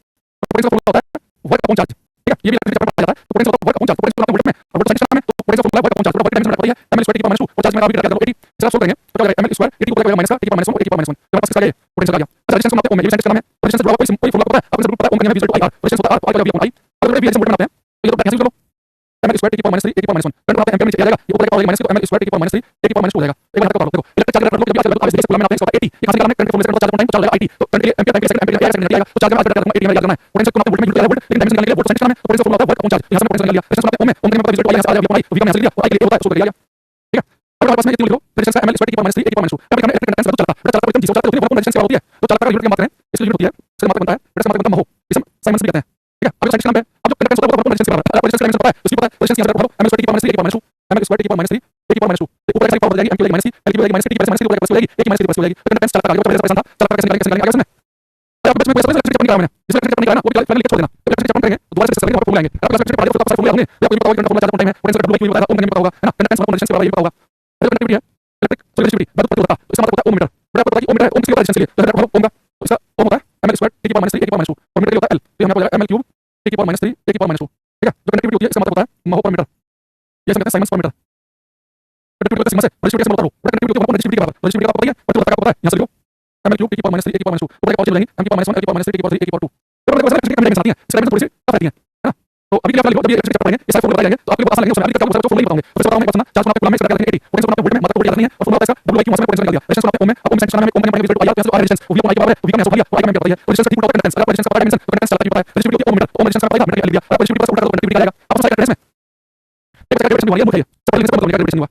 पोटेंशियल फॉर्मूला होता है वर्क अपॉन चार्ज ठीक है ये भी इलेक्ट्रिक चैप्टर में आ जाता है तो potential work upon charge potential volt में और साइंटिस्ट नाम है तो potential formula work upon charge work dimension पता है ml स्क्वायर की पावर -2 और चार्ज में अभी रखा 80 चलो सोल्व करेंगे तो क्या होगा ml स्क्वायर 80 को पूरा माइनस का 80 की पावर -1 80 की पावर -1 तो पास किसका गया पोटेंशियल आ गया अच्छा रेजिस्टेंस को नापते हैं ओम ये साइंटिस्ट का नाम है रेजिस्टेंस बराबर कोई फॉर्मूला पता है आपको जरूर पता है ओम का यहाँ v = i रेजिस्टेंस होता है r को i अपॉन i अगर v वोल्ट में नापते हैं तो ये तो कैसे लो ml स्क्वायर की पावर -3 80 की पावर -1 करंट आपका एम्पियर में चला जाएगा ये ऊपर का पावर -2 ml स्क्वायर की पावर -3 80 की पावर -2 हो जाएगा एक बार कर लो देखो इलेक्ट्रिक चार्ज कर लो जब आप आवेश कूलम में नापते हैं इसका 80 ये कहां से करना है करंट के फॉर्मूले से चार्ज ऑन टाइम तो चल जाएगा 80 तो करंट के लिए एम्पियर टाइम के सेकंड एम्पियर का सेकंड आएगा तो चार्ज में आज करना 80 में याद करना है पोटेंशियल को नापते वोल्ट में यूज वोल्ट लेकिन डायमेंशन निकालने के लिए वोल्ट साइंटिस्ट नाम है तो पोटेंशियल फॉर्मूला होता है वर्क अपॉन चार्ज यहां से पोटेंशियल निकाल लिया रेजिस्टेंस नापते हैं ओम में पता रिजल्ट आ जाएगा v का मैंने लिया और i के लिए होता है उसको कर लिया ठीक है अब हमारे पास में ये तीन लिख लो रेजिस्टेंस का ml स्क्वायर की पावर -3 80 की पावर -2 अब लिखना है इलेक्ट्रिक कंडक्टेंस वैद्युत चालकता चालकता एकदम 0 चालकता होती है वो रेजिस्टेंस क्या होती है तो चालकता का यूनिट की मात्रा है इसलिए यूनिट होती है इसका मात्रा बनता है रेजिस्टेंस मात्रा बनता है हो इसे साइमंस भी कहते हैं ठीक है अब साइंटिस्ट नाम है अब जो कंडक्टेंस होता है वो रेजिस्टेंस के बराबर है रेजिस्टेंस का डायमेंशन पता है उसकी पता है रेजिस्टेंस यहाँ से ml स्क्वायर की पावर -3 80 की पावर -2 ml स्क्वायर की पावर -3 80 की पावर -2 ऊपर का पावर हो जाएगी m की वैल्यू -3 l की वैल्यू -3 t की वैल्यू -3 ऊपर का हो जाएगी a की -3 हो जाएगी तो कंडक्टेंस चालकता का जो रेजिस्टेंस था चालकता कैसे निकालेंगे आगे उसमें आपको बस में कोई इलेक्ट्रिक चैप्टर निकाला मैंने जिस इलेक्ट्रिक चैप्टर निकाला ना वो फाइनली छोड़ देना इलेक्ट्रिक चैप्टर करेंगे दोबारा से करेंगे फॉर्मूला आएंगे आपको इलेक्ट्रिक पढ़ा दिया तो फॉर्मूला होंगे या कोई बताओ current formula charge on time है पोटेंशियल W की बताया ओम का पता होगा है ना कंडक्टेंस मतलब रेजिस्टेंस के बारे में पता होगा जो कंडक्टिविटी है इलेक्ट्रिक रेजिस्टिविटी वैद्युत प्रतिरोधकता इसका मतलब होता है ओम मीटर बड़ा पता है कि ओम मीटर है ओम किसके रेजिस्टेंस के लिए तो ओम का तो इसका ओम होता है ml स्क्वायर t की पावर -3 a की पावर -2 और मीटर के लिए होता है l तो यहाँ पे हो जाएगा ml क्यूब t की पावर -3 a की पावर -2 ठीक है जो कंडक्टिविटी होती है इसका मतलब होता है महो पर मीटर ये समझते हैं साइमंस पर मीटर कंडक्टिविटी का सिग्मा से रेजिस्टिविटी से बोलता हूं कंडक्टिविटी को रेजिस्टिविटी के बराबर रेजिस्टिविटी का पता है प्रतिरोधकता का पता है यहाँ से लिखो ml क्यूब t की पावर -3 a की पावर -2 ऊपर का पावर चलेंगे m की पावर -1 l की पावर -3 a की पावर 3 a की पावर 2 तो मतलब वैसे कितनी डायमेंशन आती है इसका डायमेंशन थोड़ी सी टफ रहती है ना तो अभी के लिए आप लिखो जब ये इलेक्ट्रिक चैप्टर पढ़ेंगे ये सारे फॉर्मूले बताएंगे तो आपको आसान लगेगा उसमें अभी तक आपको फॉर्मूले बताऊंगे फिर बताऊंगा मैं बताना चार्ज आपके कूलम में इसका क्या लिखेंगे 80 पोटेंशियल आपको वोल्ट में मात्रा कोड याद नहीं है और फॉर्मूला इसका w की वहां से पोटेंशियल निकाल दिया रेजिस्टेंस आपको ओम में ओम सेक्शन में ओम का रिजल्ट आया तो रेजिस्टेंस v को i के बराबर है v का मैंने सोच लिया i का मैंने पता है रेजिस्टेंस का होता है कंडक्टेंस अगर रेजिस्टेंस का डायमेंशन कंडक्टेंस चालकता की पता है रेजिस्टिविटी ओम मीटर ओम रेजिस्टेंस का पता है मीटर लिख दिया अब रेजिस्टिविटी का उल्टा तो कंडक्टिविटी आएगा आप साइड एड्रेस में एक जगह डायमेंशन हुआ ये मुझे सब लिखने से मतलब डायमेंशन हुआ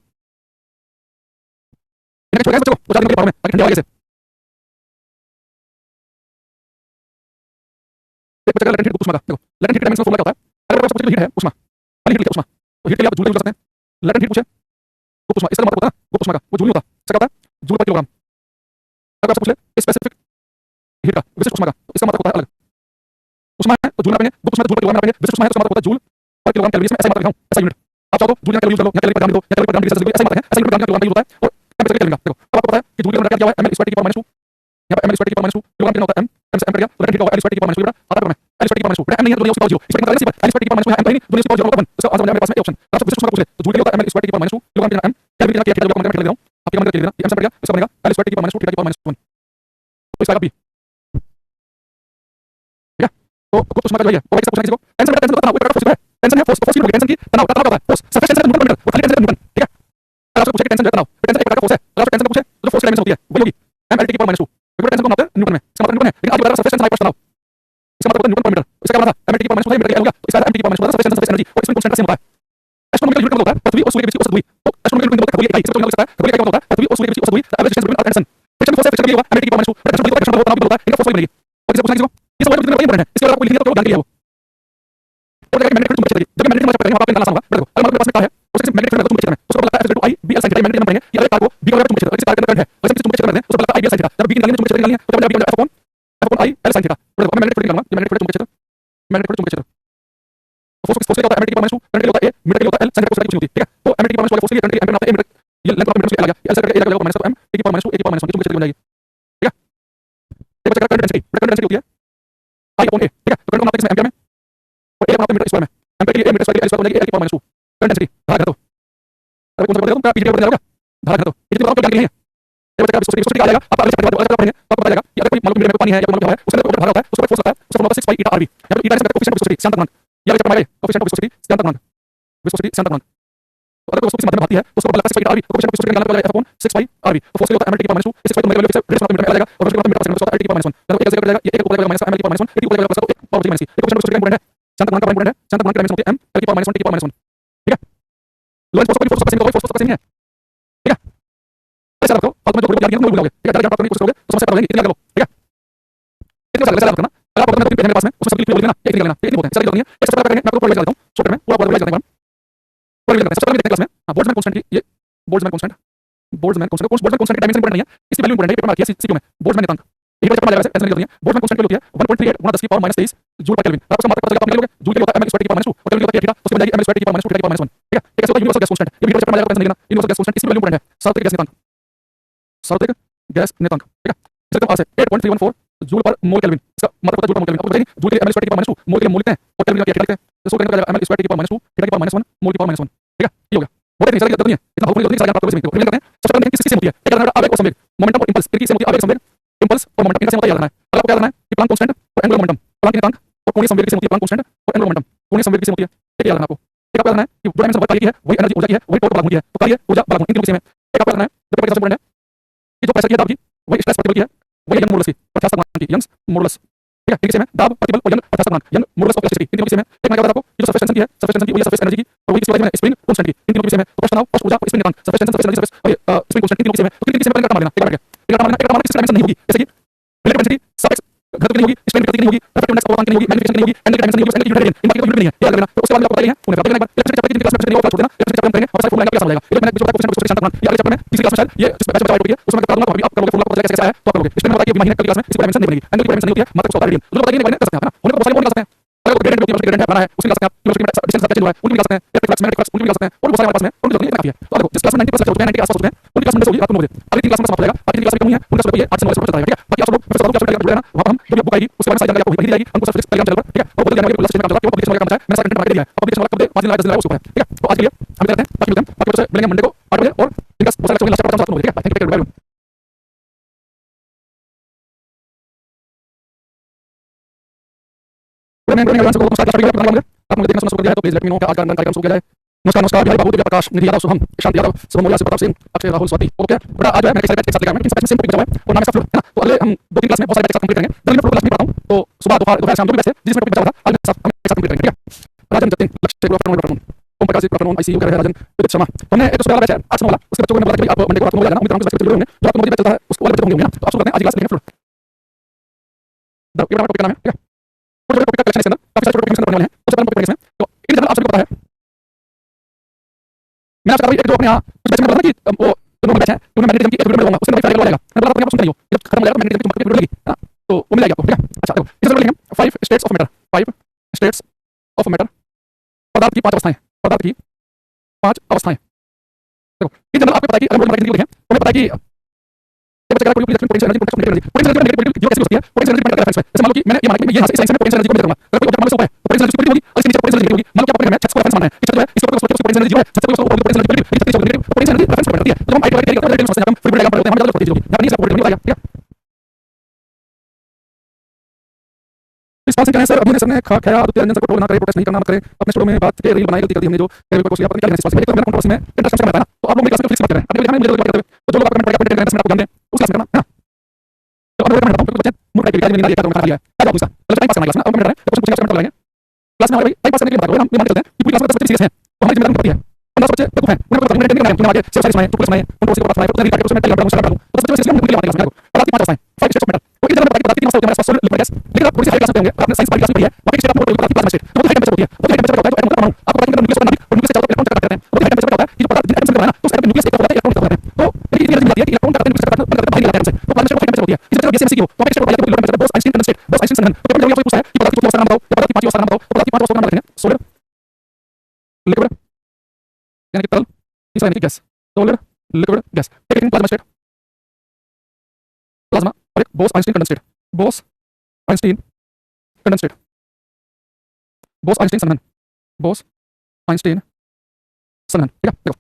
इनका छोड़ गया बच्चों तो चार्ज के पावर में आगे ठंडे आगे से एक बच्चा का लेटेंट हीट उष्मा का देखो लेटेंट हीट डायमेंशन फॉर्मूला क्या होता है अगर आपके पास हीट है उष्मा पानी हीट है उष्मा तो हीट के लिए आप जूल यूज करते हैं लेटेंट हीट पूछे गुप्त उष्मा इसका मतलब होता है गुप्त उष्मा का वो जूल नहीं होता इसका क्या होता है जूल पर किलोग्राम अगर आपसे पूछ ले स्पेसिफिक हीट का विशिष्ट उष्मा का तो इसका मतलब होता है अलग उष्मा है तो जूल नापेंगे गुप्त उष्मा है तो जूल पर किलोग्राम नापेंगे विशिष्ट उष्मा है तो इसका मतलब होता है जूल पर किलोग्राम कैलोरी इसमें ऐसा मात्रा दिखाऊं ऐसा यूनिट आप चाहो तो जूल का कैलोरी यूज कर लो या कैलोरी पर ग्राम लिख दो या कैलोरी पर ग्राम लिख सकते हो ऐसा मात्रा है ऐसा यूनिट ग्राम किलोग्राम का यूज होता है और टेंपरेचर कैलोरी देखो अब आपको पता है कि जूल का क्या हुआ है ml स्क्वायर की पावर -2 यहाँ पे ml स्क्वायर की पावर -2 किलोग्राम कितना होता है m से m कर गया तो लेटेंट हीट होगा l स्क्वायर की पावर -2 आता है l स्क्वायर की पावर -2 m नहीं है तो दुनिया उसकी पावर 0 इसका मतलब है l स्क्वायर की पावर -2 है m नहीं दुनिया उसकी पावर 0 होगा 1 इसका आंसर मेरे पास में ऑप्शन आप विशिष्ट उष्मा का पूछ ले तो जूल के लिए होता है ml स्क्वायर की पावर -2 किलोग्राम कितना m कैलोरी कितना किया किलोग्राम में लिख रहा हूं आपके मन में लिख देना ये m से पड़ गया इसका बनेगा l स्क्वायर की पावर -2 थीटा की पावर -1 तो इसका b ठीक है तो गुप्त उष्मा का जो है वो कैसे पूछना किसी को टेंशन बेटा टेंशन बताना वो प्रकार का है टेंशन है फोर्स की टेंशन की तनाव का होता है फोर्स सरफेस टेंशन न्यूटन पर मीटर वो खाली टेंशन न्यूटन ठीक है अगर आपसे पूछे कि टेंशन जो है तनाव टेंशन एक प्रकार का फोर्स है अगर आपसे टेंशन पूछे तो फोर्स की डायमेंशन होती है वही होगी mLT की पावर -2 क्योंकि टेंशन को मापते हैं न्यूटन में इसका मतलब न्यूटन है लेकिन आज बता रहा सरफेस टेंशन हाइपर तनाव इसका मतलब न्यूटन पर मीटर इसका क्या मतलब mLT की पावर -2 मीटर क्या होगा तो इसका mLT की पावर -2 सरफेस एनर्जी और इसमें कांस्टेंट सेम होता है एस्ट्रोनॉमिकल यूनिट होता है पृथ्वी और सूर्य के बीच की औसत दूरी तो एस्ट्रोनॉमिकल यूनिट होता है खगोलीय इकाई इसका मतलब सकता है खगोलीय इकाई होता है पृथ्वी और सूर्य के बीच की औसत दूरी average distance between earth and sun friction force है फ्रिक्शन होगा mLT की पावर -2 फ्रिक्शन होता है फ्रिक्शन तनाव होता है इनका फोर्स वही बनेगी और इसे पूछना किसी को इस वर्ड कितना इंपॉर्टेंट है इसके बारे में आपको लिखने का तो जानकारी है वो और जगह मैग्नेटिक फील्ड तुम जब मैग्नेटिक फील्ड आपको इतना आसान होगा देखो अगर हमारे पास में कार है उसके मैग्नेटिक फील्ड में चुंबकीय क्षेत्र में उसको लगता है F/I B L sin theta magnetic number है ये अगर कार को B का चुंबकीय क्षेत्र इस कार के अंदर करंट है वैसे चुंबकीय क्षेत्र में उसको लगता है I B L sin theta जब B की निकालनी है चुंबकीय क्षेत्र निकालनी है तो जब B का F/I L sin थीटा देखो मैं मैग्नेटिक फील्ड निकालूंगा ये मैग्नेटिक फील्ड चुंबकीय क्षेत्र मैग्नेटिक फील्ड चुंबकीय क्षेत्र फोर्स क्या होता है mLT की पावर -2 करंट के लिए होता है A मीटर के लिए होता है L sin थीटा कुछ नहीं होती ठीक है तो mLT की पावर -2 वाले फोर्स के लिए करंट के लिए एम्पीयर नापते हैं मीटर ये लेंथ ऑफ मीटर से आ गया L से करके A का माइनस m A की पावर -2 A की पावर -1 चुंबकीय क्षेत्र बन जाएगी ठीक है ये बचा करंट डेंसिटी करंट डेंसिटी होती है I/A ठीक है तो करंट को मापते हैं इसमें एम्पीयर में और A को मापते हैं मीटर स्क्वायर में एम्पीयर के लिए A मीटर स्क्वायर के लिए L स्क्वायर बन जाएगी A की पावर -2 करंट डेंसिटी धारा घनत्व अरे कौन सा पढ़ रहे हो पीडीएफ बन जाएगा धारा घनत्व ये तो आपको जानकारी नहीं है ये बच्चा विस्कोसिटी आ जाएगा आप आगे चैप्टर बाद पढ़ेंगे तो आपको पता चलेगा कि अगर कोई मान लो मीटर में पानी है या कोई मान लो है उसके अंदर भार होता है उसके ऊपर फोर्स लगता है उसका फॉर्मूला 6 पाई ईटा आरबी यहां पे ईटा से कोएफिशिएंट ऑफ विस्कोसिटी सिद्धांत गुणांक ये चैप्टर में आएगा कोएफिशिएंट ऑफ विस्कोसिटी सिद्धांत गुणांक विस्कोसिटी सिद्धांत गुणांक तो अगर उसको किसी माध्यम में भागती है तो उसको लगता है 6 पाई आरबी कोएफिशिएंट ऑफ विस्कोसिटी निकालना पड़ेगा F/6 पाई आरबी तो फोर्स के लिए होता है mLT की पावर -2 इस 6 पाई तो मेरे वैल्यू रेडियस मीटर में आ जाएगा और उसके बाद मीटर पर सेकंड होता है LT की पावर -1 तो एक ऐसे कर जाएगा ये एक ऊपर जाएगा माइनस mLT की पावर -1 एक ऊपर जाएगा प्लस एक पावर -1 एक कोएफिशिएंट ऑफ विस्कोसिटी का इंपॉर्टेंट है सिद्धांत गुणांक का इंपॉर्टेंट है सिद्धांत गुणांक की डायमेंशन होती है m L की पावर -1 T की पावर -1 ठीक है लोरेंट्ज फोर्स का फोर्स का सेम है ठीक है ऐसा रखो फालतू में जो थोड़ी याद किया तुम भूल जाओगे ठीक है डायरेक्ट करने की कोशिश करोगे तो समस्या कर लेंगे इतनी याद करो ठीक है इतना सारा याद करना अगर आपको तीन पेज मेरे पास में उसमें सब क्लियर लेना एक लेना एक नहीं होता है सारी करनी है एक सबसे पहले करेंगे मैं आपको प्रोग्राम देता हूं शॉर्ट में पूरा प्रोग्राम देता हूं प्रोग्राम देते हैं सबसे पहले देखते हैं क्लास में हां बोल्ट्जमैन कांस्टेंट की ये बोल्ट्जमैन कांस्टेंट की डायमेंशन इंपॉर्टेंट नहीं है इसकी वैल्यू इंपॉर्टेंट है पेपर में आती है सीक्यू में बोल्ट्जमैन नियतांक एक बार चैप्टर आ जाएगा ऐसे नहीं होती है बोल्ट्जमैन कांस्टेंट की होती है 1.38 गुणा 10 की पावर -23 जूल पर केल्विन आपको मात्रा पता चलेगा आप निकालोगे जूल के लिए होता है mL² की पावर -2 और केल्विन के लिए होता है थीटा तो उसमें बन जाएगी mL² की पावर -2 थीटा की पावर -1 ठीक है एक ऐसा होता है यूनिवर्सल गैस कांस्टेंट ये वीडियो चैप्टर में आ जाएगा टेंशन नहीं लेना यूनिवर्सल गैस कांस्टेंट इसकी वैल्यू इंपॉर्टेंट है सार्वत्रिक गैस नियतांक सार्वत्रिक गैस नियतांक ठीक है इसका पास है 8.314 जूल पर मोल केल्विन इसका मतलब होता है जूल पर मोल केल्विन आपको बताइए जूल के लिए mL² की पावर -2 मोल के लिए मोल लिखते हैं और केल्विन के लिए लिखते हैं तो इसको कहते हैं mL² की पावर -2 थीटा की पावर -1 मोल की पावर -1 ठीक है ये हो गया बहुत नहीं सारी नहीं है इतना बहुत नहीं सारा आपको इसमें तो करते हैं सबसे पहले किसकी सेम होती है एक करना आवेग और संवेग मोमेंटम और इंपल्स किसकी सेम होती है आवेग संवेग इंपल्स और मोमेंटम इनका सेम होता है याद रखना है अगर आपको क्या करना है कि प्लांक कांस्टेंट और एंगुलर मोमेंटम प्लांक नियतांक और कोणीय संवेग की सेम होती है प्लांक कांस्टेंट और एंगुलर मोमेंटम कोणीय संवेग की सेम होती है ठीक है याद रखना आपको एक आपको करना है कि जो डायमेंशन वर्क कार्य की है वही एनर्जी ऊर्जा की है वही टॉर्क बल की है तो कार्य ऊर्जा बल इन तीनों की सेम है एक आपको करना है जो सबसे इंपॉर्टेंट है कि जो प्रेशर की है दाब की वही स्ट्रेस प्रतिबल की है वही यंग मॉडुलस की अर्थात गुणांक की यंग्स मॉडुलस ठीक है इनकी सेम है दाब प्रतिबल और यंग अर्थात गुणांक young modulus of electricity in तीनों की सेम है एक मैं क्या बता आपको कि जो सरफेस टेंशन की है सरफेस टेंशन की वही सरफेस एनर्जी की और वही किसकी वजह से स्प्रिंग कांस्टेंट की इन तीनों की सेम है तो प्रश्न आओ फर्स्ट ऊर्जा और स्प्रिंग नियतांक surface tension surface energy surface और स्प्रिंग कांस्टेंट इन तीनों की सेम है तो किन की सेम है करना मारना एक बार एक मारना किसी डायमेंशन नहीं होगी जैसे कि रिलेटिव डेंसिटी सापेक्ष घनत्व की नहीं होगी स्ट्रेन गति की नहीं होगी रिफ्रैक्टिव इंडेक्स अवदान की नहीं होगी मैग्नीफिकेशन की नहीं होगी एंगल की डायमेंशन नहीं होगी एंगल की यूनिट इन बाकी कोई यूनिट नहीं है ये याद रखना तो उसके बाद आपको पता ही है उन्हें पता है एक बार इलेक्ट्रिसिटी चैप्टर की क्लास में नहीं होगा छोड़ देना इलेक्ट्रिसिटी चैप्टर में करेंगे और सारा फॉर्मूला कैसे समझ आएगा ये मैंने जो कोएफिशिएंट ऑफ शांत ये अगले चैप्टर में तीसरी क्लास में शायद ये जिस बैच में चार्ट होगी उसमें बता दूंगा तो अभी आप करोगे फॉर्मूला पता चलेगा कैसे है तो आप करोगे इसमें बताइए अभी महीने कल क्लास में इसकी डायमेंशन नहीं बनेगी एंगल की डायमेंशन नहीं होती है मात्र 100 रेडियन तो बताइए नहीं कर सकते हैं ना उन्हें बहुत सारे पॉइंट कर सकते हैं अगर कोई ग्रेडेंट होती है ग्रेडेंट बनाना है उसकी ला सकते हैं आप यूनिवर्सिटी में डिस्टेंस कैसे हुआ है उनकी ला सकते हैं इलेक्ट्रिक फ्लक्स मैग्नेटिक फ्लक्स उनकी ला सकते हैं और बहुत सारे हमारे पास में उनकी जरूरत नहीं काफी है तो देखो जिस क्लास में 90% होते हैं 90 के आसपास होते हैं उनकी क्लास में होगी रात को 9 बजे अगली 3 क्लास में समाप्त हो जाएगा बाकी 3 क्लास में कमी है उनका सब ये 8 से 9 चलता रहेगा ठीक है बाकी आप सब लोग मैं बता दूं क्लास में जुड़े रहना वहां हम जो बुक आएगी उसके बारे में सारी जानकारी आपको वही दी जाएगी हमको सब टेलीग्राम चैनल पर ठीक है और बदल जाने वाले क्लास में काम चल रहा है पब्लिकेशन वाला काम है मैंने सारा कंटेंट बना के दिया है अब पब्लिकेशन वाला कब दे 5 दिन लगा 10 दिन लगा उसको है ठीक है तो आज के लिए हम करते हैं बाकी मिलते हैं बाकी मिलेंगे मंडे को 8 बजे और इनका बहुत सारे लेक्चर खत्म साथ में ठीक है थैंक यू मैं एडवांस को स्टार्ट कर दूंगा आप मुझे देखना सुनना शुरू कर दिया है तो प्लीज लेट मी नो कि आज का कार्यक्रम शुरू किया जाए नमस्कार नमस्कार भाई बाबू दिव्या प्रकाश निधि यादव शुभम शांति यादव शुभम मौर्य प्रताप सिंह अक्षय राहुल स्वाति ओके बेटा आज मैं एक साथ लेकर आया मैं सिंपल पिक जाऊंगा और नाम है फ्लो है ना तो अगले हम 2-3 क्लास में बहुत सारे एक साथ कंप्लीट करेंगे दिन में फ्लो क्लास में पढ़ाता हूं तो सुबह दोपहर शाम जो भी क्लास है जिसमें टॉपिक बचा था आज हम एक साथ कंप्लीट करेंगे ठीक है राजन जतिन लक्ष्य good afternoon Om Prakash good afternoon ICU कर रहे हैं राजन विदित शर्मा तो हमने एक तो सुबह बैच है आज वाला उसके बच्चों को मैंने बोला कि आप मंडे को रात को जाना उम्मीद करता हूं कि होंगे जो आपको मोटिवेट चलता है उसको वाले बच्चे होंगे ना तो आप शुरू करते हैं आज की क्लास लेंगे फ्लो ये टॉपिक का नाम है ठीक है छोटे टॉपिक का कलेक्शन इसके अंदर काफी सारे टॉपिक इसमें पढ़ने वाले हैं तो सबसे पहले टॉपिक इसमें तो इन जनरल आप सभी को पता है मैं आपसे एक जो अपने यहाँ कुछ बच्चे में बोला कि वो दोनों बैच है उन्हें मैग्नेटिज्म की एक वीडियो मिलूंगा उससे भाई आएगा मैं बोला अपने आप सुनते रहियो जब खत्म हो जाएगा मैग्नेटिज्म की चुंबकीय वीडियो मिलेगी है ना तो वो मिलेगी आपको ठीक है अच्छा देखो इस लेंगे 5 states of matter 5 states of matter पदार्थ की 5 अवस्थाएं पदार्थ की 5 अवस्थाएं देखो इन जनरल आपको पता है कि अगर बोल मैग्नेटिज्म देखें तो हमें पता है कि ये बच्चा कोई पोटेंशियल एनर्जी पोटेंशियल एनर्जी जो कैसे होती है पोटेंशियल एनर्जी डिपेंड करता है जैसे मान लो कि मैंने ये माना कि मैं ये साइंस में पोटेंशियल एनर्जी को मेजर करूंगा अगर कोई ऑब्जेक्ट मान लो ऊपर है तो पोटेंशियल एनर्जी होगी और इसके नीचे पोटेंशियल एनर्जी होगी मान लो कि आपको घर में छत को रेफरेंस मानना है छत जो है इसके ऊपर उसको पोटेंशियल एनर्जी है छत को उसको पोटेंशियल एनर्जी है छत की पोटेंशियल एनर्जी रेफरेंस पर बनती है तो हम आइडिया करते हैं कि हम फ्री डायग्राम पर होते हैं हम ज्यादा पोटेंशियल होगी यहां पर इसका पोटेंशियल नहीं आएगा ठीक है फांसी चाहे सर अभी सर ने खाया आदित्य रंजन सर को ट्रोल ना करे, प्रोटेस्ट नहीं करना, मत करे, अपने स्टूडियो में बात के रील बनाई, गलती कर दी हमने जो कोई कोशिश अपनी क्या लेने से तो मेरा कंट्रोवर्सी में इंटरेस्ट करना है ना, तो आप लोग मेरी क्लास में फिक्स मत करें, अपने लिखा है मुझे बात करते हुए तो जो लोग आपको कमेंट करेंगे कमेंट में आपको जानते हैं उस क्लास में करना है ना। तो अब मैं बताता हूं क्योंकि बच्चे मूड टाइप के लिए मैंने लिया है क्या जवाब इसका चलो टाइम पास करना क्लास में, अब कमेंट करें तो कुछ पूछेंगे कमेंट लगाएंगे क्लास में भाई टाइम पास करने के लिए बताओ, हम ये मान के चलते हैं कि पूरी क्लास में 10 बच्चे सीरियस हैं तो हमारी जिम्मेदारी पड़ती है 15 बच्चे बेवकूफ हैं, उन्हें पता नहीं मैंने टेंशन में आगे सिर्फ सारी सुनाए तो कुछ सुनाए उनको उसी को पता है तो रील करके उसमें टेलीग्राम पर शेयर कर दूं तो 10 बच्चे सीरियस में क्लास में और आपकी 5 क्लास है 5 स्टेप्स मेटल तो इस जगह बताइए बताती है मसला होता है लिक्विड गैस लेकिन आप थोड़ी सी हाई क्लास में होंगे आपने साइंस वाली क्लास में पढ़ी है वहां पे स्टेप आपको बताती है प्लाज्मा स्टेट तो हाई टेंपरेचर होती है तो हाई टेंपरेचर होता है तो एटम का परमाणु आपको पता है कि न्यूक्लियस का नाभिक और न्यूक्लियस से चारों तरफ इलेक्ट्रॉन चक्कर करते हैं तो हाई टेंपरेचर होता है कि जो पदार्थ एटम से बना है तो उस एटम में न्यूक्लियस एक होता है इलेक्ट्रॉन होता है तो ये चीज मिलती है कि इलेक्ट्रॉन का न्यूक्लियस का बाहर निकलता है तो प्लाज्मा स्टेट होती है इस तरह बीएसएमसी की हो तो आप स्टेट बताइए कि लो temperature Bose Einstein condensate Bose Einstein संघनन तो कभी पूछता है कि पदार्थ की अवस्था नाम बताओ या पदार्थ की पांचवी अवस्था नाम बताओ तो पदार्थ की पांचवी अवस्था नाम लिखते हैं सॉलिड लिक्विड यानी कि तरल तीसरा यानी कि गैस सॉलिड लिक्विड गैस एक प्लाज्मा स्टेट प्लाज्मा और एक Bose Einstein condensate Bose Einstein condensate Bose Einstein संघनन बोस आइंस्टीन संघनन ठीक है देखो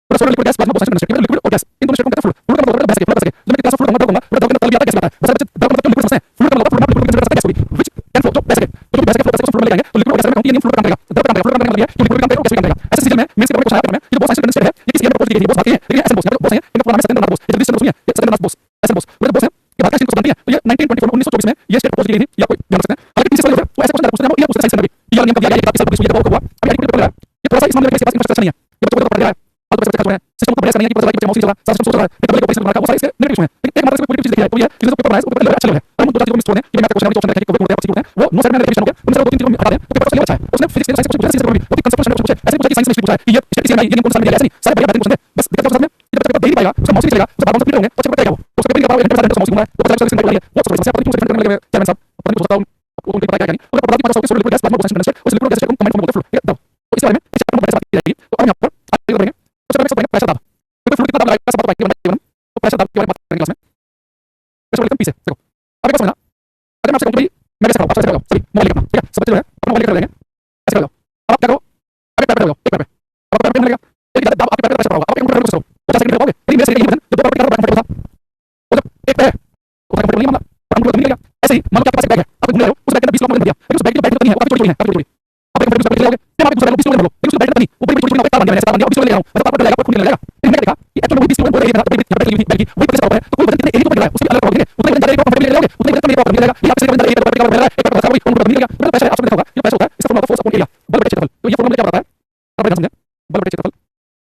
तो solid liquid gas plasma Bose Einstein condensate liquid और गैस इन दोनों स्टेट को कहते हैं फ्लूइड फ्लूइड का मतलब है फ्लूइड जब मैं क्लास फ्लूइड कहूंगा तो फ्लूइड का तल भी आता है गैस भी आता है बस बच्चे द्रव मतलब लिक्विड समझते हैं फ्लूइड का मतलब फ्लूइड लिक्विड कंसीडर करते हैं गैस को भी व्हिच कैन फ्लो तो गैस के तो जो गैस के फ्लो को फ्लूइड में ले जाएंगे तो लिक्विड और गैस में ये फ्लूइड काम करेगा द्रव काम करेगा फ्लूइड काम करेगा कि लिक्विड काम करेगा और गैस भी काम करेगा ऐसे सीजन में मेंस के क्वेश्चन आया ये जो बोस आइंस्टीन कंडेंसेट है ये किसी ने प्रपोज की थी बोस बाकी है लेकिन एसएन बोस है बोस है इनका पूरा नाम है सेकंड बोस ये जल्दी से बोस नहीं है ये सेकंड बोस एसएन बोस वो बोस है कि भारत का को बनती है तो ये 1924 में 1924 में ये स्टेट प्रपोज की गई थी या कोई जान सकते हैं हालांकि किसी से तो ऐसे क्वेश्चन पूछते हैं ये पूछते हैं साइंस में भी ये नियम कब दिया गया ये किताब से पूछा हुआ अभी आईटी पेपर ये थोड़ा सा इस मामले में इसके पास इंफ्रास्ट्रक्चर नहीं है ये बच्चों को पढ़ रहा है और बच्चे का सिस्टम को बढ़िया नहीं है कि पता लगे बच्चे मौसी चला सारा सिस्टम सोच रहा है एक बच्चे को पैसे बना का वो सारे इसके नेगेटिव है एक मात्र से पॉजिटिव चीज देखी है तो ये चीजें पेपर बनाए उसको पता लगा अच्छा लग रहा है और हम दो चार चीजों में छोड़ दें कि मैं क्वेश्चन ऑप्शन रखे कि कोई होता है वो नो सर मैंने रिवीजन हो गया उन सारे दो तीन चीजों में हटा दें तो पेपर चलेगा अच्छा है उसने फिजिक्स के साइंस पूछा फिजिक्स में भी तो कांसेप्ट पूछा ऐसे पूछा कि साइंस में पूछा है कि ये स्टेट में ये कौन सा मिल गया ऐसे नहीं सारे बढ़िया बेहतरीन क्वेश्चन है बस दिक्कत साथ में ये बच्चा पेपर दे ही पाएगा उसका मौसी चलेगा उसका बात से होंगे बच्चे पढ़ेगा वो उसका पेपर का एक घंटे मौसी घुमा है तो पता चलेगा सिंपल है वो समस्या पता नहीं क्वेश्चन करने लगे चैनल साहब पता नहीं सोचता हूं वो उनको पता क्या नहीं तो पता नहीं पता liquid gas plasma Bose condensate उस लिक्विड गैस को कमेंट में बोलते फ्लूइड तो इस बारे में इस चैप्टर में बड़ी बात की जाएगी तो अब यहां पर आगे बढ़ेंगे तो चलो सब प्रेशर दाब तो फ्लूइड कितना दाब लगाएगा सब बात बाकी बनना तो प्रेशर दाब के बारे में बात करेंगे क्लास में प्रेशर एकदम पीछे देखो अब एक बात समझना अगर मैं आपसे कहूं कि भाई मैं कैसे करूं आप कैसे करोगे सभी मोबाइल लेकर ठीक है सब बच्चे जो है अपना मोबाइल लेकर लेंगे ऐसे करो अब आप क्या करो आगे पैर पे लगाओ एक पैर पे अब पैर पे मिलेगा एक दाब आपके पैर पे प्रेशर पड़ेगा आप एक पैर पे करो 50 सेकंड लगाओगे लेकिन मेरे शरीर का वजन जब पैर पे कंफर्टेबल था तो जब एक पैर वो कंफर्टेबल नहीं माना कंफर्टेबल नहीं लगा ऐसे ही मान लो कि आपके पास एक बैग है आप घूम रहे हो उस बैग के अंदर 20 किलो दिया लेकिन उस बैग की बैग नहीं है वो आपकी चोरी है आपकी चोरी आप एक कंफर्टेबल बैग लगाओगे फिर आप दूसरा 20 किलो ले लो लेकिन उस बैग नहीं वो पूरी चोरी में तार बन गया ऐसा तार बन गया 20 किलो ले रहा हूं मतलब आपको लगेगा खून निकल जाएगा लेकिन मैंने देखा कि एक्चुअली वो 20 किलो बोल रही है तो बैग की बैग की वही प्रेशर होता है तो कोई वजन कितने एरिया को मिल रहा है उसकी अलग करोगे उतने वजन ज्यादा कंफर्टेबल ले लोगे उतने वजन कम एरिया मिलेगा ये आपसे अंदर एक बैग का मिल रहा है एक बैग का वही कंफर्टेबल मिलेगा मतलब प्रेशर आपसे देखा होगा ये प्रेशर होता है इसका फॉर्मूला फोर्स अपॉन एरिया बल बटे क्षेत्रफल तो ये फॉर्मूला क्या बताता है आप ध्यान समझें बल बटे क्षेत्रफल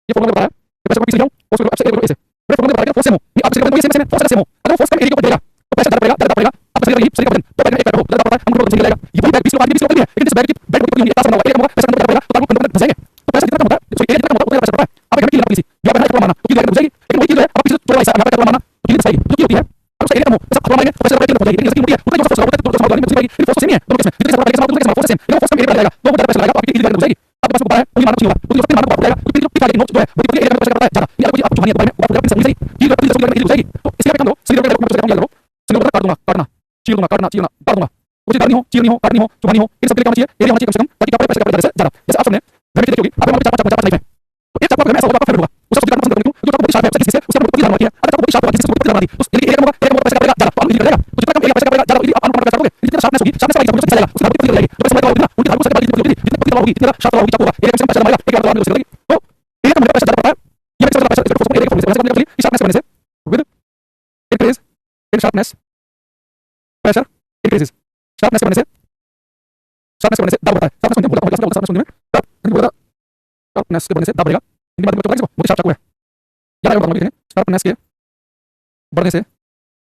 ये फॉर्मूला बताता है कि प्रेशर को किसी जाऊं फोर्स को आपसे एक ऐसे ये फॉर्मूला बताता है फोर्स सेम हो ये आपसे मतलब सेम फोर्स सेम हो अगर फोर्स कम एरिया को देगा तो प्रेशर ज्यादा पड़ेगा आप शरीर का शरीर का वजन तो बैग में एक बैग हो ज्यादा पड़ता है हम को जाएगा ये वही बैग 20 किलो आदमी 20 किलो है लेकिन इस बैग की बैग को नहीं आसान होगा एक होगा प्रेशर ज्यादा पड़ेगा तो आपको कंफर्टेबल फंसेंगे तो प्रेशर कितना होता है सो एरिया कितना होता है उतना प्रेशर पड़ता है आप एक किलो पीसी या बैग माना तो किलो जाएगी लेकिन वही चीज है आप किसी थोड़ा सा यहाँ पे माना तो किलो फंसेगी तो क्या होती है अब उसका एरिया कम हो सब आप मानेंगे प्रेशर कितना हो जाएगी लेकिन इसकी मोटी है उतना जो फोर्स होगा तो समझ नहीं पड़ेगी फोर्स सेम है दोनों केस में जितने से पड़ेगा फोर्स सेम लेकिन फोर्स कम एरिया जाएगा तो वो ज्यादा प्रेशर लगेगा आपकी किलो हो जाएगी आपके पास पता है कोई माना कुछ नहीं होगा उसी माना को जाएगा क्योंकि जो पिछले नोट जो है वो एरिया में प्रेशर पड़ता है ज्यादा ये कोई आप जुबानी है ऊपर पूरा सही ये गलती से हो जाएगी तो इसके काम दो शरीर का मैं याद करो शरीर को काट दूंगा काटना चीर दूंगा काटना चीरना काट दूंगा कुछ काटनी हो चीरनी हो काटनी हो जुबानी हो इन सब के लिए क्या होना चाहिए एरिया होना चाहिए कम से कम ताकि कपड़े प्रेशर का ज्यादा ज्यादा जैसे आप सबने घर में देखोगे आप हमारे 4 लाइफ है तो एक चाकू में ऐसा होगा फेवरेट होगा उसका काटना पसंद करेंगे जो चाकू शार्प है किसी से उसका बहुत ज्यादा है अगर चाकू शार्प है किसी से बहुत ज्यादा है तो एरिया कम होगा एरिया कम प्रेशर का ज्यादा तो इजी रहेगा तो जितना कम एरिया प्रेशर का ज्यादा आप अनुमान कर सकते हो जितना शार्पनेस होगी शार्पनेस वाली चाकू चलेगा उसका बहुत तेज रहेगी तो प्रेशर का उतना उनकी धारु से बड़ी होगी जितना पतली होगी जितना शार्प होगी चाकू होगा एरिया में प्रेशर मारेगा एक बार तो लगेगी तो एरिया कम प्रेशर ज्यादा पड़ता है ये प्रेशर ज्यादा प्रेशर फोर्स एरिया का फॉर्मूला से शार्पनेस बनने से with increase in sharpness pressure increases sharpness बनने से दाब बढ़ता है शार्पनेस बनने बोलता है शार्पनेस बनने में दाब बोलता शार्पनेस के बनने से दाब बढ़ेगा इन बात में तो मुझे शार्प चाकू है याद रखो बात शार्पनेस के बढ़ने से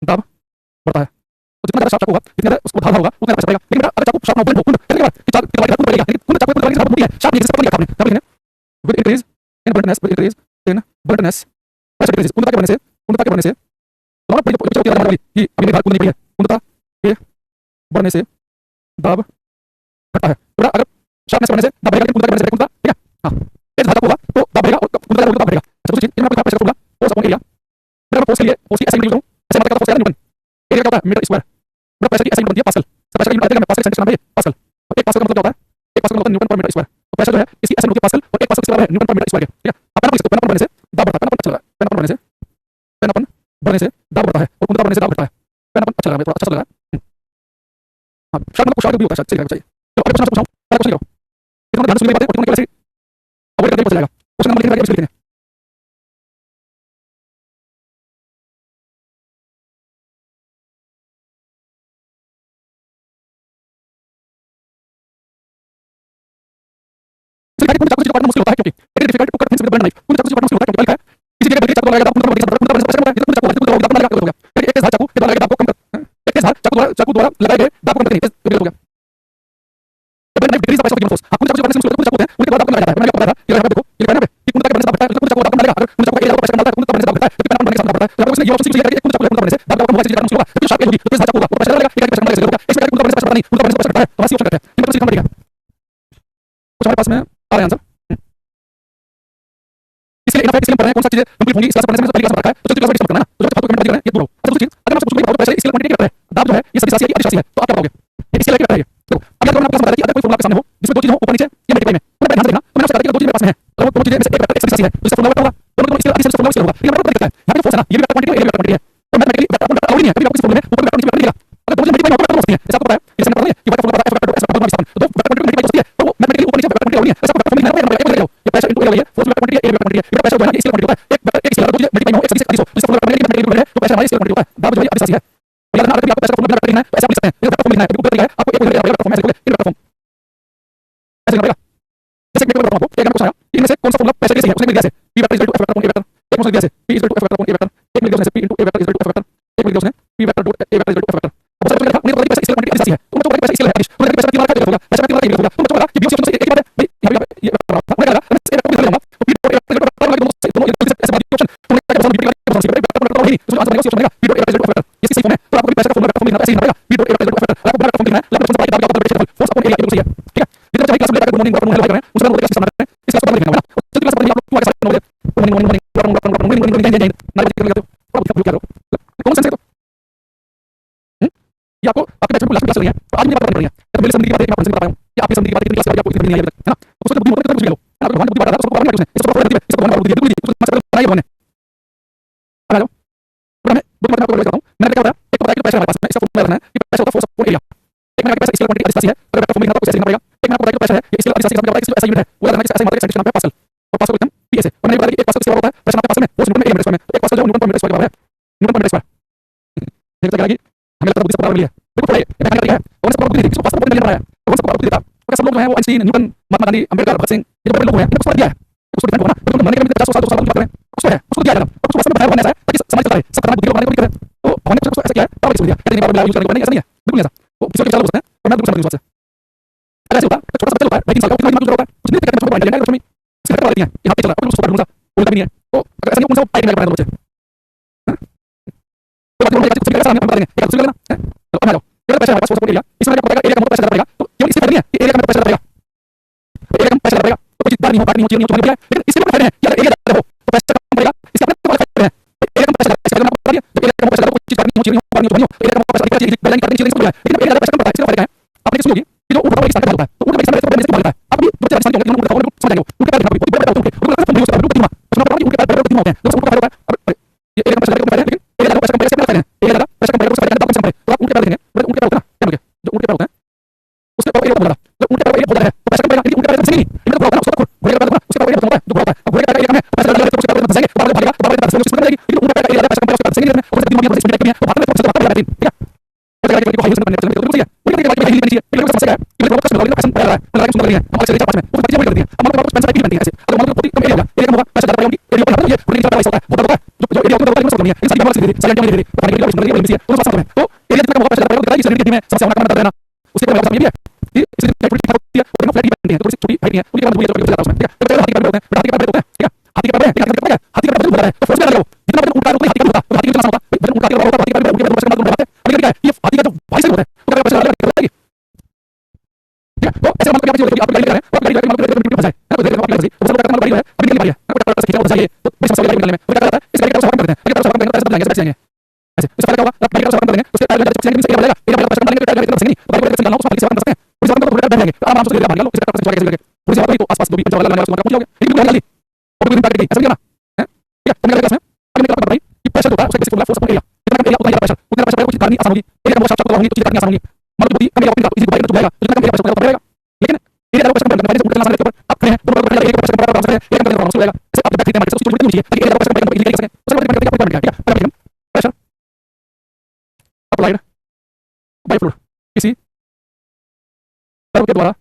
दाब बढ़ता है तो जितना ज्यादा शार्प चाकू होगा जितना उसको धार होगा उतना प्रेशर पड़ेगा लेकिन अगर चाकू शार्प ना हो तो क्या होगा कि चाकू की बढ़ेगा लेकिन कुछ चाकू की बहुत मोटी है शार्प नहीं जैसे पकड़ लिया आपने तब लिखने विद इंक्रीज इन बल्टनेस विद इंक्रीज इन बल्टनेस प्रेशर इंक्रीज उन्नता के बढ़ने से दोनों बड़ी पिक्चर होती है हमारी कि अभी मेरी धार कूद नहीं पड़ी है उन्नता के बढ़ने से दाब घटता है तो अगर शार्पनेस बढ़ने से दाब बढ़ेगा लेकिन उन्नता के बढ़ने से उन्नता ठीक है हां तेज धार होगा तो दाब बढ़ेगा और उन्नता का बढ़ेगा अच्छा दूसरी चीज इनमें आपको pressure formula force upon area अगर मैं फोर्स के लिए फोर्स की एसआई यूज करूं ऐसे मतलब फोर्स है न्यूटन एरिया क्या होता है मीटर स्क्वायर पूरा प्रेशर की एसआई बनती है पास्कल सब प्रेशर की यूनिट आएगा पास्कल सेंटीमीटर में पास्कल और एक पास्कल का मतलब क्या होता है एक पास्कल का मतलब न्यूटन पर मीटर स्क्वायर तो प्रेशर जो है इसकी एसआई होती है पास्कल और एक पास्कल के बराबर है न्यूटन पर मीटर स्क्वायर ठीक है आप पेन पर बढ़ने से दाब बढ़ता है पेन अच्छा लगा पेन बढ़ने से बढ़ने से दाब बढ़ता है और उन्नता बढ़ने से दाब घटता है पेन अच्छा लगा थोड़ा अच्छा लगा हां शायद मतलब शायद भी होता है, शायद सही रहेगा, चाहिए। तो अगले क्वेश्चन आपसे पूछा हूँ, पहला क्वेश्चन करो। ये तो ध्यान से सुन ले बातें और तुमने कैसे अवॉइड करके पता चलेगा। क्वेश्चन नंबर लिखने का लिखते हैं। चाकू से काटना मुश्किल होता है क्योंकि it is difficult to cut things with blunt knife. कुछ चाकू से काटना मुश्किल होता है क्योंकि क्या लिखा है, किसी जगह ब्लेड चाकू लगाएगा तो आपको नंबर दिखा सकता है, कुछ चाकू लगाएगा तो आपको नंबर दिखा सकता है, एक तेज धार चाकू के द्वारा लगाएगा आपको कम कर, एक तेज धार चाकू द्वारा लगाए गए दाग को कम करते हैं, इस हो गया। Blunt knife decrease the price of human force. हाँ, कुछ चाकू से काटने से मुश्किल होता है, कुछ चाकू होते हैं उनके द्वारा दाग कम लगाया जाता है। मैंने आपको बताया था, ये देखो ये कहना है कि कुछ चाकू बनने से दाग बढ़ता है, कुछ चाकू दाग कम लगेगा, अगर कुछ चाकू का एरिया को प्रेशर कम डालता है, कुछ चाकू बनने से दाग बढ़ता है, तो बनने के साथ दाग बढ़ता है। तो उसने ये ऑप्शन चूज किया है कि कुछ चाकू बनने से दाग कम होगा, चीज करना मुश्किल होगा, तो शार्प एज होगी तो तेज धार चाकू होगा, वो प्रेशर लगेगा, एक प्रेशर कम लगेगा, इसमें कुछ बनने से प्रेशर नहीं, कुछ बनने से प्रेशर बढ़ता है, तो बस ये ऑप्शन करते हैं। इन पर सीखना पड़ेगा। कुछ हमारे पास में आ रहे हैं आंसर। इसलिए इन फैक्ट पढ़ना है कौन सा चीजें कंप्लीट होंगी, इस क्लास पढ़ने से पहली क्लास में रखा है, तो चौथी क्लास में डिस्कस करना है ना, तो जो फालतू कमेंट करना है ये दूर हो। अच्छा दूसरी चीज, अगर मैं आपसे पूछूंगा प्रेशर इसकी क्वांटिटी क्या है, दाब जो है ये सदिश राशि है कि अदिश राशि है, तो आप क्या बताओगे? ये इसकी क्या है? देखो अब मैं आपको बता रहा कि अगर कोई फॉर्मूला आपके सामने हो जिसमें दो चीजें हो ऊपर नीचे या मल्टीप्लाई में, तो ध्यान से देखना, तो मैंने आपसे बताया कि दो चीजें मेरे पास में है, तो वो दो चीजें में से एक वेक्टर एक सदिश राशि है, जिसका फॉर्मूला होगा दोनों इसका अदिश फॉर्मूला इसका होगा, लेकिन हमारे को दिखता है यहाँ पे फोर्स है ना, ये भी वेक्टर क्वांटिटी है, ये भी वेक्टर क्वांटिटी है, तो मैथमेटिकली वेक्टर क्वांटिटी अलाउड नहीं है, कभी आपको इस फॉर्मूले में ऊपर वेक्टर नीचे वेक्टर दिखेगा, अगर दो चीजें मल्टीप्लाई होकर वेक्टर हो सकती हैं, जैसे आपको पता है जैसे हमने पढ़ा है कि वेक्टर फॉर्मूला पता है वेक्टर एस वेक्टर विस्थापन, तो वेक्टर क्वांटिटी मल्टीप्लाई हो सकती है, तो वो मैथमेटिकली ऊपर नीचे वेक्टर क्वांटिटी अलाउड नहीं है, ऐसा वेक्टर फॉर्मूला लिखना है, ये प्रेशर इनटू एरिया है, फोर्स वेक्टर क्वांटिटी है, एरिया वेक्टर क्वांटिटी है, ये प्रेशर जो है ये स्केलर क्वांटिटी होता है, एक वेक्टर एक स्केलर दो चीजें मल्टीप्लाई हो एक सदिश अदिश हो, जिसका फॉर्मूला मैथमेटिकली है, तो प्रेशर हमारी स्केलर क्वांटिटी होता है, दाब जो है अदिश राशि है। याद रखना, अगर भी आपको प्रेशर फॉर्मूला लिखना है तो ऐसा आप लिख सकते हैं, ये वेक्टर फॉर्मूला लिखना है, ऊपर लिखा है आपको एक वेक्टर फॉर्म ऐसे लिखोगे, ये वेक्टर फॉर्म ऐसे लिखना पड़ेगा। जैसे मैं बताऊं आपको एक क्वेश्चन आया, इनमें से कौन सा फॉर्मूला पैसे के सही है, उसने मिल गया है p vector is equal to f vector upon a vector, एक मुझे दिया है p is equal to f vector upon a vector, एक मिल गया उसने p into a vector is equal to f vector, एक मिल गया उसने p vector dot a vector is equal to f vector. बहुत सारे लिखा उन्हें पता है पैसे इसकी क्वांटिटी ऐसी है, तो मैं तो पैसे इसके लिए है, तो पैसे तीन बार का होगा, पैसे तीन बार का होगा, तो मैं तो कि बीच से एक ही बात है भाई, यहां पे ये वेक्टर रहा मैं कहा मैं एक वेक्टर लिख लूंगा, तो p dot a vector is equal to दोनों ऐसे बात ऑप्शन तो मैं क्या बता बीट का वेक्टर तो नहीं, तो आंसर बनेगा ऑप्शन बनेगा p dot a vector is equal to f vector, ये सही फॉर्म है, तो आपको पैसे का फॉर्मूला लिखना ऐसे ही बनेगा p dot a vector is equal to f vector, आपको वेक्टर फॉर्म लिखना है, लेकिन फॉर्म से बात का फोर्स अपॉन एरिया बिल्कुल सही है, ठीक है। जितना चाहे क्लास में लेकर good morning good afternoon hello कर रहे हैं, उसमें वो क्लास समझ रहे हैं, इस क्लास को लिखना होगा ना, तो क्लास पढ़नी आप लोग आगे सारे नोट गुड मॉर्निंग मॉर्निंग ना बात कर रहे हो क्या करो कौन सेंस है, तो ये आपको आपके बैच में लास्ट क्लास चल रही है, तो आज मुझे बात करनी है, तो मेरे समझने की बात है मैं आपको बता पाऊं कि आपकी समझने की बात कितनी क्लास में आपको इतनी नहीं आई अभी तक, है ना, तो उसको बुद्धि होता है कुछ भी लो, है ना, भगवान बुद्धि बांटा था उसको भगवान ने इसको भगवान ने इसको भगवान बुद्धि बिल्कुल दी, उसको मतलब बनाई भगवान ने। आ जाओ तो मैं बुद्धि बांटा आपको करता हूं, मैंने क्या बताया, एक तो बताया कि पैसा हमारे पास में इसका फॉर्मूला रखना है कि पैसा होता है फोर्स अपॉन एरिया, एक मैंने पैसा इसकी क्वांटिटी अदिश राशि है, अगर वेक्टर फॉर्म लिखना तो उसे लिखना पड़ेगा, एक मैंने आपको बताया कि पैसा है ये इसकी अदिश राशि का मतलब है ऐसा यूनिट है, वो लगना है कि ऐसा मतलब एक नाम है पास्कल, और पास्कल एकदम पीएस है, और मैंने बताया कि एक पास्कल किसी और होता है प्रेशर नाम है पास्कल में, फोर्स न्यूटन में एरिया मीटर स्क्वायर में, तो एक पास्कल जो न्यूटन पर मीटर स्क्वायर के बराबर है, न्यूटन पर मीटर स्क्वायर ठीक है, लगी हमें लगता है बुद्धि से पता मिली है, बिल्कुल पढ़ाई ये मैंने तरीका है, और सबको बुद्धि थी, इसको पास्कल बहुत मिलियन बनाया, और सबको बुद्धि था, और सब लोग जो है वो आइंस्टीन न्यूटन महात्मा गांधी अंबेडकर भगत सिंह ये जो बड़े लोग हैं इनको दिया है, उसको डिफेंड होना, तो मरने के लिए 50 साल 200 साल बात करें उसको है उसको दिया जाएगा, और उसको वास्तव में बताया बनना है ताकि समाज चलता रहे, सब तरह बुद्धि को बनाने को नहीं करे, तो हमने कुछ ऐसा किया है पावर इसको दिया, कहते हैं बार यूज करने को नहीं, ऐसा नहीं है बिल्कुल ऐसा, वो किसी के चला बोलते हैं और मैं बिल्कुल समझ बात से अगर ऐसे होता है छोटा सा बच्चा होता है 3 साल का कितना दिमाग होता है कुछ नहीं कहते हैं पॉइंट लेना है, उसमें इसके करवा देती हैं यहां पे चल रहा है, उसको पढ़ लूंगा बोलता भी नहीं है, तो अगर ऐसा नहीं कौन सा पाइप लगा बच्चे तो बात बोलते हैं कुछ भी ऐसा हम बता देंगे क्या कुछ लेना है, तो आ जाओ ये पैसा हमारे पास फोर्स एरिया, इसमें आपको पता है एरिया का पैसा पड़ेगा, तो केवल इससे नहीं है कि एरिया का पैसा पड़ेगा, एरिया का पैसा पड़ेगा तो कुछ बात नहीं हो पानी नहीं हो चलने लेकिन इसके ऊपर है यार एरिया हो तो पैसा कम पड़ेगा, इसके अपने तो फायदा है, एरिया का पैसा इसका आपको पता है जब एरिया का पैसा कुछ चीज करनी हो चीज हो पानी हो एरिया का पैसा चीज बैलेंस करनी चीज है, लेकिन एरिया का पैसा कम पड़ता है, इसका फायदा है आपने सुनोगी कि जो ऊपर वाला हिस्सा होता है तो ऊपर वाला हिस्सा में तो बनने से होता है, अब ये बच्चे इंसान होंगे उनको बताओ समझ जाएंगे उनके पैर बहुत बड़ा होते हैं उनको लगता है फंड यूज करना उसमें पता है उनके पैर बड़े होते हैं, जब उनको फायदा होता है ये एरिया का पैसा का फायदा है, लेकिन एरिया का पैसा कम पड़ेगा इसका फायदा है, एरिया का पैसा कम पड़ेगा उसका फायदा कम पड़ेगा, तो आप उनके पैर देखेंगे उनके पैर होता है क्या बोले जो उनके पैर होते हैं उसके ऊपर एरिया बहुत बड़ा, जब उनके पैर एरिया बहुत बड़ा है तो पैसा कम पड़ेगा, लेकिन उनके पैर से नहीं इतना बड़ा होता है उसका घोड़े का पैर होता है उसका एरिया बहुत होता है जो बड़ा होता है, अब घोड़े का एरिया कम है पैसा लगा तो उसके पैर में फंसेंगे बाहर भागेगा तो बाहर पैसा उसको मिलेगी, लेकिन उनके पैर एरिया पैसा कम पड़ेगा उसका फंसेंगे और दिमाग में इसमें है तो बात में तो बात है ठीक है, तो जगह को हाई यूज करने के लिए तो सही है वो के बाद में हिल चाहिए, लेकिन समस्या है कि लोग कष्ट में पैसा पड़ रहा है मतलब कि सुंदर नहीं है हम अक्सर 4-5 में वो बच्चे कर दिए हम लोग कुछ पैसा बनती है ऐसे, अगर मतलब कम एरिया होगा एरिया कम होगा पैसा ज्यादा पड़ेगा, एरिया पर ये पूरी ज्यादा पैसा होता है बहुत होता है जो एरिया होता है उसमें नहीं है, इन सारी बातें सीधी साइलेंट में दे पानी के लिए सुंदर नहीं है तो समस्या है, तो एरिया जितना कम होगा पैसा ज्यादा पड़ेगा, शरीर की में समस्या होना कम देना उसके कोई मतलब ये भी है कि इसलिए नेटवर्क की होती है और फ्लैट ही बनती है, तो थोड़ी छोटी हाइट नहीं है उनके बाद वो ये ज्यादा उसमें ठीक है, तो हाथी के पैर होते हैं हाथी के पैर होते हैं ठीक है, हाथी के पैर है हाथी के पैर बड़ा है तो फोर्स में लगाओ जितना वजन उठा हाथी का होता है हाथी का चलना होगा वजन उठा के होगा हाथी का उनके पैर पैसा कम होता है, लेकिन क्या है ये हाथी का जो भाई से होता है तो क्या पैसा लगा ठीक है, तो ऐसे मतलब क्या चीज आप गाड़ी कर रहे हैं और गाड़ी का मतलब ड्यूटी फंसा है तो देखो आप गाड़ी तो सब का गाड़ी है अभी निकल रही है तो पैसा खींचा फंसा है तो बस सब गाड़ी निकलने में क्या करता है इस गाड़ी का सब काम करते हैं अगर सब काम करेंगे पैसा बचाएंगे ऐसे ऐसे इस फायदा होगा आप गाड़ी का सब काम करेंगे उसके टायर में जब से बढ़ेगा एरिया पैसा कम डालेंगे तो टायर नहीं तो गाड़ी का निकालना उसको सेवा कर सकते हैं उस बात को थोड़ा बैठ जाएंगे तो आराम से एरिया भाग लो इसका पैसा कैसे करके पूरी जगह तो आसपास 2 जगह लगाना उसको पहुंच जाओगे लेकिन बहुत जल्दी और भी इम्पैक्ट ऐसा नहीं है ना ठीक है तो मेरे क्लास में अगर मैं बताऊं कि प्रेशर होता है उसका basic formula force upon area कितना कम एरिया उतना ज्यादा प्रेशर उतना प्रेशर पड़ेगा कुछ करनी आसान होगी एरिया का बहुत शार्प होगा तो चीज करनी आसान होगी, मान लो कि कम एरिया इजी बाइक जाएगा तो जितना कम एरिया प्रेशर बढ़ेगा लेकिन एरिया लेवल प्रेशर बढ़ने से ऊपर चलना के ऊपर आप खड़े हैं तो बराबर एरिया प्रेशर बढ़ा सकते हैं एक कम हो जाएगा जैसे आप देखते हैं मार्केट से कुछ नहीं चाहिए ताकि एरिया प्रेशर बढ़ने इजीली कर सकें उससे बढ़ने का पॉइंट क्या है प्रेशर अप्लाइड बाय फ्लूइड किसी तरल के द्वारा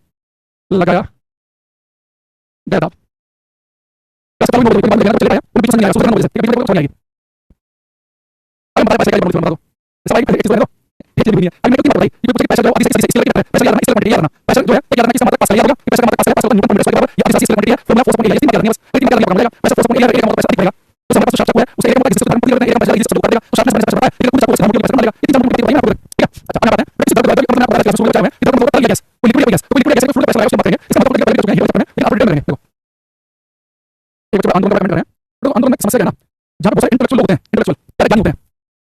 लगाया गया दाब प्रेशर का कोई मतलब चले गया उन बीच में नहीं आ रहा सुधरना बोल सकते हैं बीच में समझ आएगी अब बता पैसे का बोल बता दो सवाल एक चीज बता दो ये चीज भी है अभी मैं कितना बताई ये कुछ पैसा जो अभी से इसलिए पैसा यार इसलिए मटेरियल ना पैसा जो है एक यार किसी मात्रा पास लिया होगा पैसा का मात्रा पास है पास होगा न्यूटन पर बराबर या इसी इसलिए मटेरियल फॉर्मूला फोर्स पॉइंट ये नहीं बस लेकिन क्या करना पैसा फोर्स पॉइंट एक पैसा दिखेगा तो हमारे पास शाफ्ट है उसे एक जिससे उदाहरण पूरी करते हैं एक पैसा जिससे शुरू कर देगा तो शाफ्ट में पैसा बढ़ा है लेकिन कुछ आपको हम पैसा मिलेगा इतनी जरूरत नहीं है ठीक है अच्छा आगे बात है किसी दर्द का मतलब आपको शुरू करना है इधर मतलब गैस कोई लिक्विड गैस कोई लिक्विड गैस को पैसा लगाया उसको बताएंगे इसका मतलब पहले जो है लेकिन आप रिटर्न करेंगे देखो एक बच्चा आंदोलन का कमेंट कर रहे हैं तो आंदोलन में समस्या क्या है ना जहां बहुत सारे इंटेलेक्चुअल लोग होते हैं इंटेलेक्चुअल क्या ज्ञानी होते हैं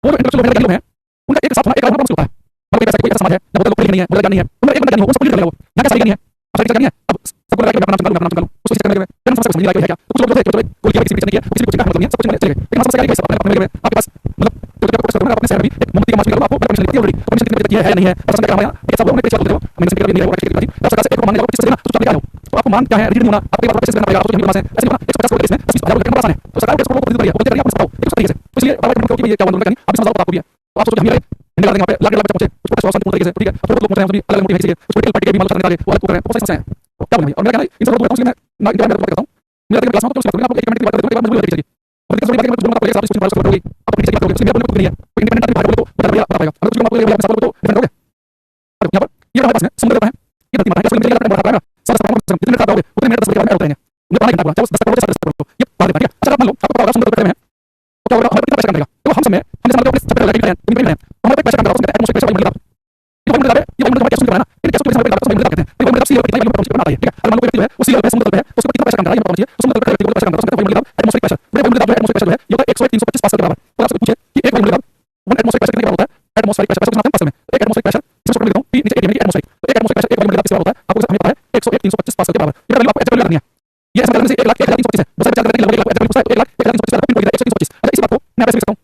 वो जो इंटेलेक्चुअल लोग हैं उनका एक साथ होना एक होना होता है मतलब ऐसा कोई ऐसा समाज है ना बहुत लोग नहीं है बहुत ज्ञानी है उनका एक बंदा ज्ञानी हो उसको लेकर वो यहाँ का सही ज्ञानी है अब सही ज्ञानी है अब सबको लगा कि मैं अपना नाम चुका लूं उसको चीज करने के लिए समस्या समझ नहीं आ रही है क्या कुछ लोग जो थे कोई किसी भी चीज नहीं है किसी को मतलब नहीं है सब कुछ चले गए लेकिन समस्या क्या है अपने अपने आपके पास मतलब जो जो प्रोसेस करना अपने शहर में एक मोमबत्ती का मास्क निकालो आपको परमिशन देती है ऑलरेडी परमिशन देती है नहीं है और समझ क्या है ये सब लोगों ने पेश कर दो मैंने से नहीं है वो एक्चुअली तब सरकार से एक को मानने का किस तरह तो चले आओ तो आपको मान क्या है रीड होना आपके पास प्रोसेस करना पड़ेगा आपको नहीं मानना है ऐसे ना 150 को इसमें 20000 रुपए आसान है तो सरकार को इसको कर दी है वो तरीका आपको बताओ एक तरीके से तो इसलिए बाबा कमेंट करो कि ये क्या आंदोलन करनी आप समझ आपको भी है तो आप सोचो हम हिंदी लगा देंगे यहाँ पे लाख पहुंचे उसको प्रशासन पूर्ण तरीके से ठीक है अब लोग पहुंचे हैं सभी अलग अलग मोटिव है उस पोलिटिकल पार्टी के भी मालूम करने वो अलग को कर रहे हैं बहुत सारी समस्याएं हैं तो क्या बोलूं और मेरा कहना है इन सब लोगों को मैं ना इंडिया में बात करता हूं मेरा क्लास में तो सिर्फ आपको एक मिनट की बात करते हैं बाद मजबूरी चाहिए और किसी बात में आपको एक साथ कुछ बात करोगे आप अपनी बात करोगे इसमें मेरा कोई नहीं है कोई इंडिपेंडेंट आदमी बोले तो बता पाएगा अगर कुछ आपको लेवल सवाल तो डिफरेंट होगे अब यहां पर ये हमारे पास है समुद्र है ये धरती माता है इसमें मेरा बढ़ा पाएगा सारा सारा जितने मिनट आप दोगे उतने मिनट 10 मिनट होते हैं मुझे 5 घंटा बोला चलो 10 करोड़ 10 करोड़ ये बात है अच्छा आप मान लो आपको पता होगा समुद्र पे में तो क्या होगा हमारे कितना पैसा कमाएगा तो हम समय अपने छत पे लगा के हैं हमारे पैसा कमाएगा उसमें एटमॉस्फेयर पैसा मिलेगा ये वो मिलता है ये वो मिलता है कैसे मिलता है ना ये कैसे मिलता है पैसा मिलता है ये वो मिलता है सीएल कितना मिलता है ठीक है अगर मान लो व्यक्ति है वो सीएल पे समुद्र पे है उसको कितना पैसा कमाएगा ये बताओ मुझे समुद्र पे व्यक्ति को पैसा कमाएगा उसमें मिलता है एटमॉस्फेयर प्रेशर वो मिलता है एटमॉस्फेयर प्रेशर है ये 100-325 पास्कल के बराबर तो आपसे पूछे कि एक मिलता है वन एटमॉस्फेयर प्रेशर कितने के बराबर होता है एटमॉस्फेरिक प्रेशर कैसे नाम पास्कल में एक एटमॉस्फेरिक प्रेशर इसको लिख दूं p नीचे एक यानी एटमॉस्फेरिक तो एक एटमॉस्फेरिक प्रेशर एक वॉल्यूम कितना होता है आपको हमें पता है 100-325 पास्कल के बराबर ये वैल्यू आपको एचएफ करनी है ये ऐसा करने से 1,00,000 से बहुत सारे विचार करने के लिए लगभग 1,00,000 पूछता है 1,00,000 पिन पॉइंट 1,325 अच्छा इसी बात को मैं ऐसे लिखता हूं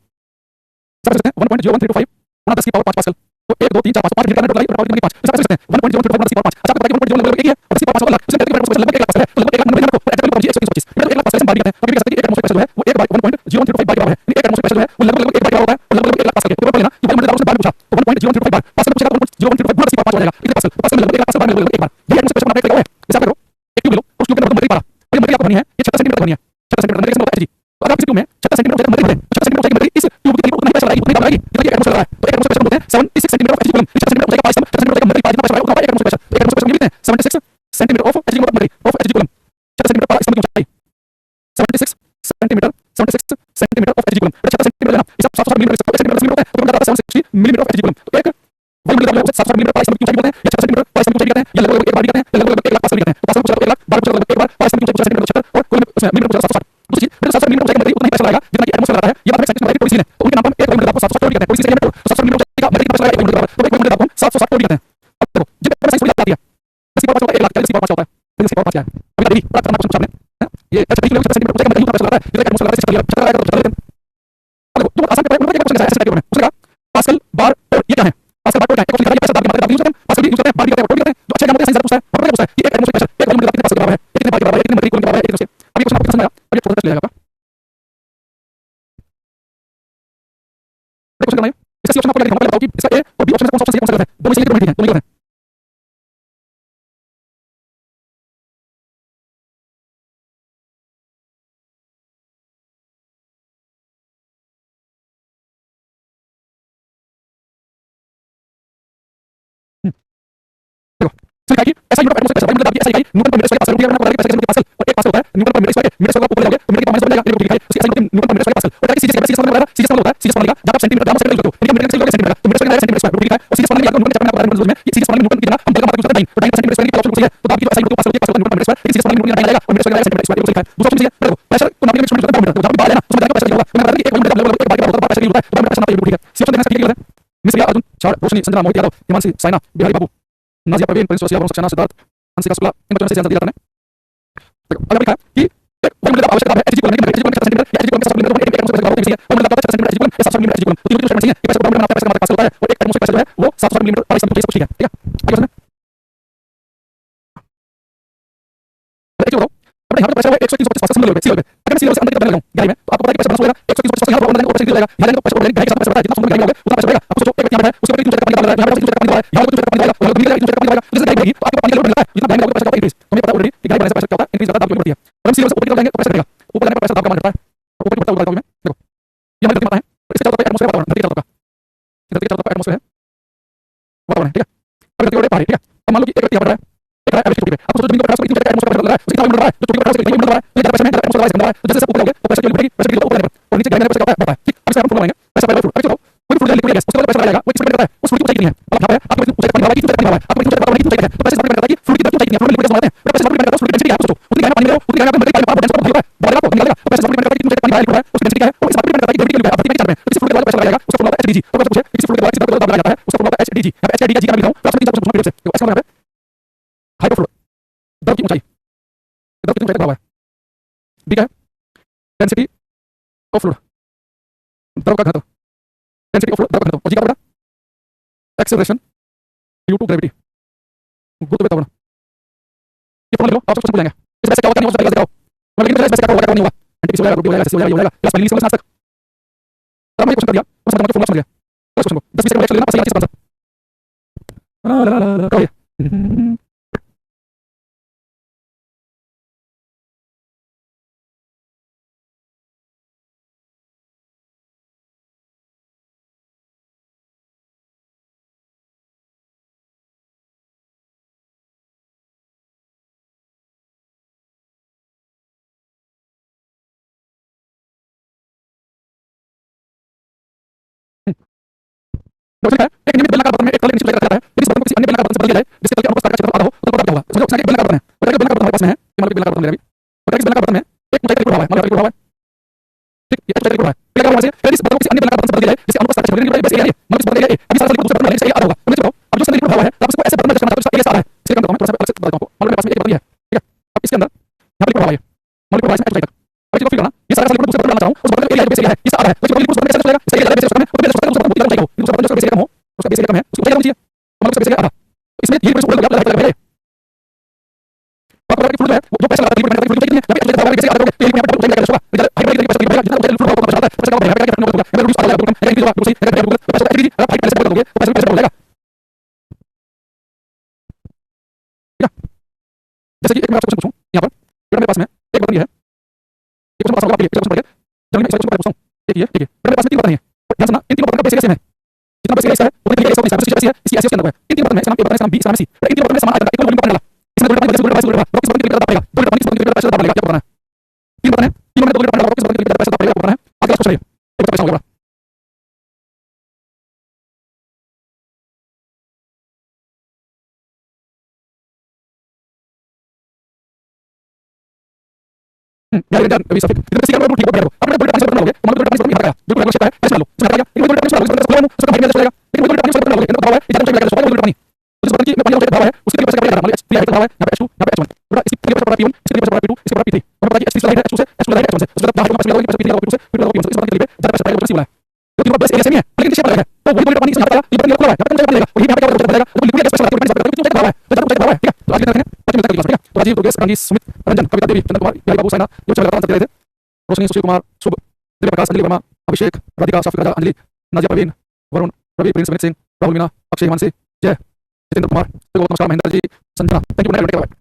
सब सकते हैं 1.01325 गुणा 10 की पावर 5 पास्कल तो 1 2 3 4 5 मीटर टोटल पावर की 5 इसे आप सकते हैं 1.01325 10 की पावर 5 अच्छा आपको पता है कि 1.0 एक ही है और 10 की पावर 5 उसमें कहते हैं कि लगभग 1 लाख पास्कल है तो लगभग 1 लाख नंबर को एचएफ को 125 तो 1 लाख पास्कल से बाहर कहते हैं तो कह सकते हैं कि एक एटमॉस्फेरिक प्रेशर जो है वो 1.01325 बार के बराबर है एक एटमॉस्फेरिक प्रेशर जो है वो लगभग 1 बार के बराबर होता है और लगभग 1 लाख पास्कल के तो लेना ये मैंने उसने बार पूछा तो 1.01325 बार पास्कल पूछेगा तो 1.01325 गुणा 10 की पावर 5 हो जाएगा इतने पास्कल पास्कल में लगभग 1 लाख पास्कल बार में एक बार ये एटमॉस्फेरिक प्रेशर बनाने का है जैसे आप करो एक ट्यूब लो उस ट्यूब के अंदर मर्करी पारा और ये मर्करी आपको भरनी है ये 36 सेंटीमीटर भरनी है 36 सेंटीमीटर अंदर कैसे होता है जी तो अगर आप किसी ट्यूब में 36 सेंटीमीटर मर्करी भरें 36 सेंटीमीटर मर्करी इस ट्यूब के करीब उतना ही प्रेशर लगाएगी उतनी बार लगाएगी जितना कि एटमॉस्फेयर लगा है तो एक एटमॉस्फेयर प्रेशर होते हैं 76 centimetre of Hg coulomb 36 centimetre ऊंचाई का पाइप 36 सेंटीमीटर का मर्करी पाइप जितना प्रेशर है उतना एक एटमॉस्फेयर प्रेशर एक एटमॉस्फेयर प्रेशर लिखते हैं 76 centimetre of Hg coulomb mercury of Hg coulomb 36 centimetre पर इसमें ऊंचाई 76 centimetre of Hg coulomb 36 centimetre लेना इस 700 मिलीमीटर से 1 सेंटीमीटर होता है तो मतलब 760 मिलीमीटर ऑफ एचजी कूलम तो एक वही मिलता है 700 मिलीमीटर पर इसमें ऊंचाई बोलते हैं या 36 सेंटीमीटर पर इसमें ऊंचाई कहते हैं या लगभग एक बार भी कहते हैं लगभग 1 लाख पास्कल कहते हैं तो पास्कल पूछा तो 1 लाख बार पूछा तो 1 लाख पर इसमें ऊंचाई 50 सेंटीमीटर 76 और कोई उसमें मिलीमीटर 760 दूसरी चीज 700 मिलीमीटर ऊंचाई का मर्करी उतना ही प्रेशर लगाएगा जितना कि एटमॉस्फेयर लगाता है ये बात है साइंटिस्ट में पॉलिसी ने तो उनके नाम पर एक मिलीमीटर आपको 760 कहते हैं पॉलिसी से कहते हैं तो 700 मिलीमीटर ऊंचाई का मर्करी कितना प्रेशर लगाएगा 1 मिलीमीटर तो 1 मिलीमीटर आपको 760 कहते हैं अब देखो जब साइंस थोड़ी आती है 10 की पावर 5 1 लाख 40 की पावर 5 होता है 10 की पावर 5 क्या है अभी देखिए बड़ा करना पूछा आपने ये 36 सेंटीमीटर ऊंचाई का मर्करी उतना प्रेशर लगाता है जितना कि एटमॉस्फेयर लगाता है 6 लगाएगा तो 70 अब देखो तुम आसान पेपर में क्या क्वेश्चन ऐसे टाइप में उसका पास्कल बार और ये क्या है पास्कल बार क्या है क्वेश्चन लिखा है पैसा दाब की मात्रा यूज करते हैं पास्कल भी यूज करते हैं बार भी करते हैं और भी करते हैं जो अच्छे जानते हैं साइंस पूछता है और पूछता है कि एक एटमॉस्फेरिक प्रेशर एक वॉल्यूम कितने पास्कल के बराबर है कितने बार के बराबर है कितने मर्करी कूलम के बराबर है एक तरह से अब ये क्वेश्चन आपको समझ आया अब ये छोटा सा ले जाएगा क्वेश्चन करना है इसका सी ऑप्शन आपको लिखना बताओ कि इसका ए और बी ऑप्शन में कौन सा ऑप्शन सही है दोनों में से एक ठीक है दोनों गलत है देखो सही कि ऐसा यूनिट एटमॉस्फेरिक प्रेशर मतलब ऐसा इकाई न्यूटन पर मीटर स्क्वायर पास्कल न्यूटन पर मीटर स्क्वायर पास्कल और एक पास्कल होता है न्यूटन पर मीटर स्क्वायर मीटर स्क्वायर ऊपर जाओगे तो मीटर का माइनस बढ़ जाएगा लिखा है उसकी ऐसा यूनिट न्यूटन पर मीटर स्क्वायर पास्कल और सीधे सीधे सीधे मतलब सीधे मतलब होता है सीधे मतलब जब आप सेंटीमीटर ग्राम सेकंड लिखते हो इनका मीटर सेकंड सेंटीमीटर तो मीटर स्क्वायर सेंटीमीटर स्क्वायर लिखा है और सीधे मतलब आपको न्यूटन चैप्टर में आपको में ये सीधे मतलब न्यूटन कितना हम बल का मात्रा यूज करते हैं तो 9 सेंटीमीटर स्क्वायर की ऑप्शन सही है तो आपकी ऐसा यूनिट पास्कल पास्कल न्यूटन पर मीटर स्क्वायर सीधे मतलब न्यूटन आएगा और मीटर स्क्वायर सेंटीमीटर स्क्वायर लिखा है दूसरा ऑप्शन सही है देखो प्रेशर को नापने के लिए इंस्ट्रूमेंट होता है मीटर तो जब बाल है ना उसमें जाकर प्रेशर होगा मैंने बताया कि एक वॉल्यूम लगभग एक बार के बराबर प्रेशर होता है तो प्रेशर नापने के लिए ठीक है सी ऑप्शन देखना ठीक है मिस्र अर्जुन चार रोशनी संजना मोहित यादव हिमांशी साइना बिहारी बाबू नाजिया परवीन प्रिंस वसिया वरुण सचना सिद्धार्थ हंसिका शुक्ला इन बच्चों ने सही आंसर दिया था देखो अगर लिखा है कि एक वॉल्यूम आवश्यकता है एचजी को लेने के लिए एचजी को सेंटीमीटर या एचजी के साथ मिलकर एक एटमॉस्फेयर का है वो मतलब 50 सेंटीमीटर एजिकुलम या 700 मिलीमीटर एजिकुलम तो 3 जो है ये पैसा बनाना पैसा कमाने का होता है और एक एटमॉस्फेयर पैसा जो है वो 700 मिलीमीटर पर सेकंड ठीक है ठीक है आगे समझ एक बताओ अपने यहाँ पे पैसा हुआ 130 सी लेवल पे अगर मैं सी लेवल से अंदर की तरफ लगाऊं गहराई में तो आपको पता है कि पैसा बढ़ना होगा 130 यहाँ पर ऊपर से जाएगा यहाँ तो पैसा बढ़ेगा गहराई के साथ पैसा बढ़ता है जितना सुंदर गहराई होगा उतना पैसा बढ़ेगा आपको सोचो एक व्यक्ति यहाँ है उसके ऊपर 3 पानी डाल रहा है यहाँ पर 3 पानी डाल रहा है यहाँ पर 2 पानी डाल रहा है और नीचे 3 पानी डाल रहा है जैसे गहराई बढ़ेगी तो आपको पानी का लेवल बढ़ता है जितना गहराई होगा पैसा का इंक्रीज तो हमें पता ऑलरेडी कि गहराई बढ़ने से पैसा क्या होता है इंक्रीज होता है दाब की बढ़ती है और हम सी लेवल से ऊपर की तरफ जाएंगे तो पैसा बढ़ेगा ऊपर जाने पर पैसा दाब का मान घटता है और ऊपर बढ़ता हुआ में देखो ये हमारी धरती माता है तो इसके चारों तरफ एटमॉस्फेयर वातावरण धरती के चारों तरफ का धरती के चारों तरफ एटमॉस्फेयर है वातावरण है ठीक है अब धरती के पहाड़ी ठीक है अब मान लो कि एक व्यक्ति यहाँ पर है एक है एवरेज चोटी पे आपको सोचो जमीन पर 50 की एटमॉस्फेयर लग रहा है उसी तरह मिल रहा है जो चोटी पर 50 की मिल रहा है ये पैसा में एटमॉस्फेयर राइज कर रहा है तो जैसे ऊपर जाओगे तो पैसा की बढ़ेगी पैसा की ऊपर जाने पर और नीचे गिरने पर पैसा क्या होता है ठीक अब इसे हम फॉर्मूला लगाएंगे पैसा पहले फ्रूट अभी चलो कोई फ्रूट लिक्विड गैस उसके बाद पैसा लगाएगा वो एक्सपेरिमेंट करता है उस फ्रूट की ऊंचाई कितनी है मतलब यहाँ पे आपको ऊंचाई पानी डाला है कि ऊंचाई पानी डाला है आपको ऊंचाई पानी की ऊंचाई है तो पैसा डिपेंड करता है कि फ्रूट की ऊंचाई कितनी है फ्रूट लिक्विड गैस बनाते हैं तो पैसा डिपेंड करता है फ्रूट डेंसिटी क्या है सोचो उतनी गहरा पानी में उतनी गहरा पानी में पावर डेंसिटी बहुत है बढ़ेगा आपको निकालेगा तो पैसा डिपेंड करता है कि ऊंचाई पानी डाला है उसकी डेंसिटी क्या है और इस बात पे डिपेंड करता है कि ग्रेविटी कितनी है आप देखिए चार्ट में किसी फ्रूट के बाद पैसा लगाएगा उसका फॉर्मूला HDG तो पैसा पूछे किसी फ्रूट के बाद किसी दाब लगाया जाता है उसका फॉर्मूला HDG यहाँ पे HDG का जी का मैं लिख रहा हूं तो आप समझ सकते हो से तो इसका मतलब है हाइड्रोफ्लोर द्रव की ऊंचाई द्रव की ऊंचाई तक बढ़ा हुआ है ठीक है डेंसिटी ऑफ फ्लूइड द्रव का घनत्व डेंसिटी ऑफ फ्लूइड द्रव का घनत्व और जी का बेटा एक्सेलरेशन ड्यू टू ग्रेविटी गुरुत्वाकर्षण ये फॉर्मूला लो आप सब कुछ बोलेंगे इस वैसे क्या होता है नहीं हो सकता दिखाओ मतलब लेकिन इस वैसे क्या होगा नहीं होगा एनटीपीसी होगा रूबी होगा एसएससी होगा क्लास फाइनली समझ आज तक तब मैं क्वेश्चन कर दिया बस मैं फॉर्मूला समझ गया बस क्वेश्चन को 10 20 सेकंड लेना बस ये चीज आंसर ला ला ला करो लॉजिक है एक नियमित बेलनाकार बर्तन में एक तल निश्चित जगह रखा जाता है यदि इस बर्तन को किसी अन्य बेलनाकार बर्तन से बदल दिया जाए जिसके तल के अनुप्रस्थ कार्य क्षेत्रफल आधा हो तो तल पर क्या होगा समझो इसमें एक बेलनाकार बर्तन है बताइए बेलनाकार बर्तन हमारे पास में है ये मान लो बेलनाकार बर्तन मेरा भी बताइए इस बेलनाकार बर्तन में एक ऊंचाई का लिक्विड हुआ है मान लो लिक्विड हुआ है ठीक ये ऊंचाई लिक्विड हुआ है क्या होगा से यदि इस बर्तन को किसी अन्य बेलनाकार बर्तन से बदल दिया जाए जिसके अनुप्रस्थ कार्य क्षेत्रफल बस एरिया है मान लो इस बर्तन एरिया अभी सारा लिक्विड दूसरे बर्तन में से आधा होगा समझ रहे हो अब जो से लिक्विड हुआ है आप इसको ऐसे बर्तन में करना चाहते हो इसका एरिया आ रहा है इसके काम थोड़ा सा अलग से बता दूं आपको मान लो मेरे पास में एक बर्तन है ठीक है अब इसके अंदर यहां पर लिक्विड हुआ है मान लो ऊंचाई तक अब इसको फिल करना ये सारा लिक्विड दूसरे बर्तन में लाना चाहूं उस बर्तन का एरिया जो बेस एरिया है इसका आ रहा है तो लिक्विड दूसरे बर्तन में कैसे चलेगा इसका एरिया बेस उसका में तो बेस उसका दूसरा बर्तन ऊंचाई को दूसरा बर्तन जो बेस एरिया कम हो उसका बेस एरिया कम है उसको ऊंचाई चाहिए तो मतलब उसका बेस एरिया आधा इसमें ये बेस ऊपर लगा लगा है आपको फ्लूइड है जो पैसा लगाता है लिक्विड में फ्लूइड कितनी है जब ये दबाव कैसे आधा होगा तो ये यहाँ पर ऊंचाई लगाएगा होगा इधर हाइट पैसा बढ़ेगा जितना ऊंचाई फ्लूइड होगा पैसा आता है पैसा का बढ़ेगा क्या फर्क होगा अगर रिड्यूस आ जाएगा तो अगर इंक्रीज होगा दूसरी अगर गूगल पैसा एचडीजी अगर हाइट पैसा बढ़ दोगे तो पैसा बढ़ जाएगा ठीक है जैसे कि एक मैं आपसे क्वेश्चन पूछूं यहां पर बेटा मेरे पास में एक बर्तन ये है ये क्वेश्चन पास होगा आपके लिए क्वेश्चन पढ़ के जल्दी में इस क्वेश्चन पूछता हूं ठीक है बेटा मेरे पास में तीन बर्तन हैं ध्यान से ना इन तीन बर्तन का बेस सेम है जितना बेस एरिया है उतना ही एरिया इसका है इसकी एसियस के अंदर है इन तीन बर्तन में इसका नाम ए बर्तन इसका नाम बी इसका नाम सी इन तीन बर्तन में समान आयतन का इक्वल वॉल्यूम पानी डाला इसमें दो लीटर पानी दो लीटर पानी किस बर्तन के लिए दाब पड़ेगा दो लीटर पानी किस बर्तन के लिए पैसा दाब पड़ेगा क्या करना है तीन बर्तन है तीन में दो लीटर पानी डाला किस बर्तन के लिए पैसा दाब पड़ेगा क्या करना है आगे क्वेश्चन है तो पैसा होगा यार इधर अभी सब इधर से ठीक है अपने दो लीटर पानी से बर्तन लोगे तो मान लो दो लीटर पानी से बर्तन लगा बिल्कुल अगला शेप है ऐसे मान लो इसमें हटा गया लेकिन दो लीटर पानी से लगा उसका हाइट में चलेगा लेकिन दो लीटर पानी से बर्तन लोगे इतना दबाव है इतना ऊंचाई लगा दो लीटर पानी तो इस बर्तन की पानी का दबाव है उसके लिए पैसा क्या मान लो H3 हाइट दबाव है यहाँ पे H2 यहाँ पे H1 पूरा इसकी लिए पैसा पड़ा P1 इसके लिए पैसा पड़ा P2 इसके पड़ा P3 और पता है H3 से H2 से H2 से H1 से उसके बाद हाइट में पैसा P3 P2 से P2 P1 से इस बर्तन के लिए ज्यादा पैसा पड़ेगा सी वाला है क्योंकि वो बस एरिया सेम है लेकिन शेप अलग है तो वही दो लीटर पानी इसमें आता है ये बर्तन खुला है यहाँ पे ऊंचाई बढ़ेगा और ये यहाँ पे क्या बढ़ेगा तो लिक्विड गैस पैसा लगता है पानी से ऊंचाई दबाव है तो ज्यादा ऊंचाई दबाव है ठीक है तो आज के देखें 5 मिनट तक क्लास ठीक है तो राजीव दुर्गेश गांधी सुमित रंजन कविता देवी चंदन कुमार यारी बाबू साइना जो चल रहा था थे रोशनी सुशील कुमार शुभ दिव्य प्रकाश अंजलि वर्मा अभिषेक राधिका साफी राजा अंजलि नाजिया प्रवीण वरुण रवि प्रिंस अमित सिंह राहुल मीना अक्षय हिमांशी जय जितेंद्र कुमार नमस्कार महेंद्र जी संजना थैंक यू।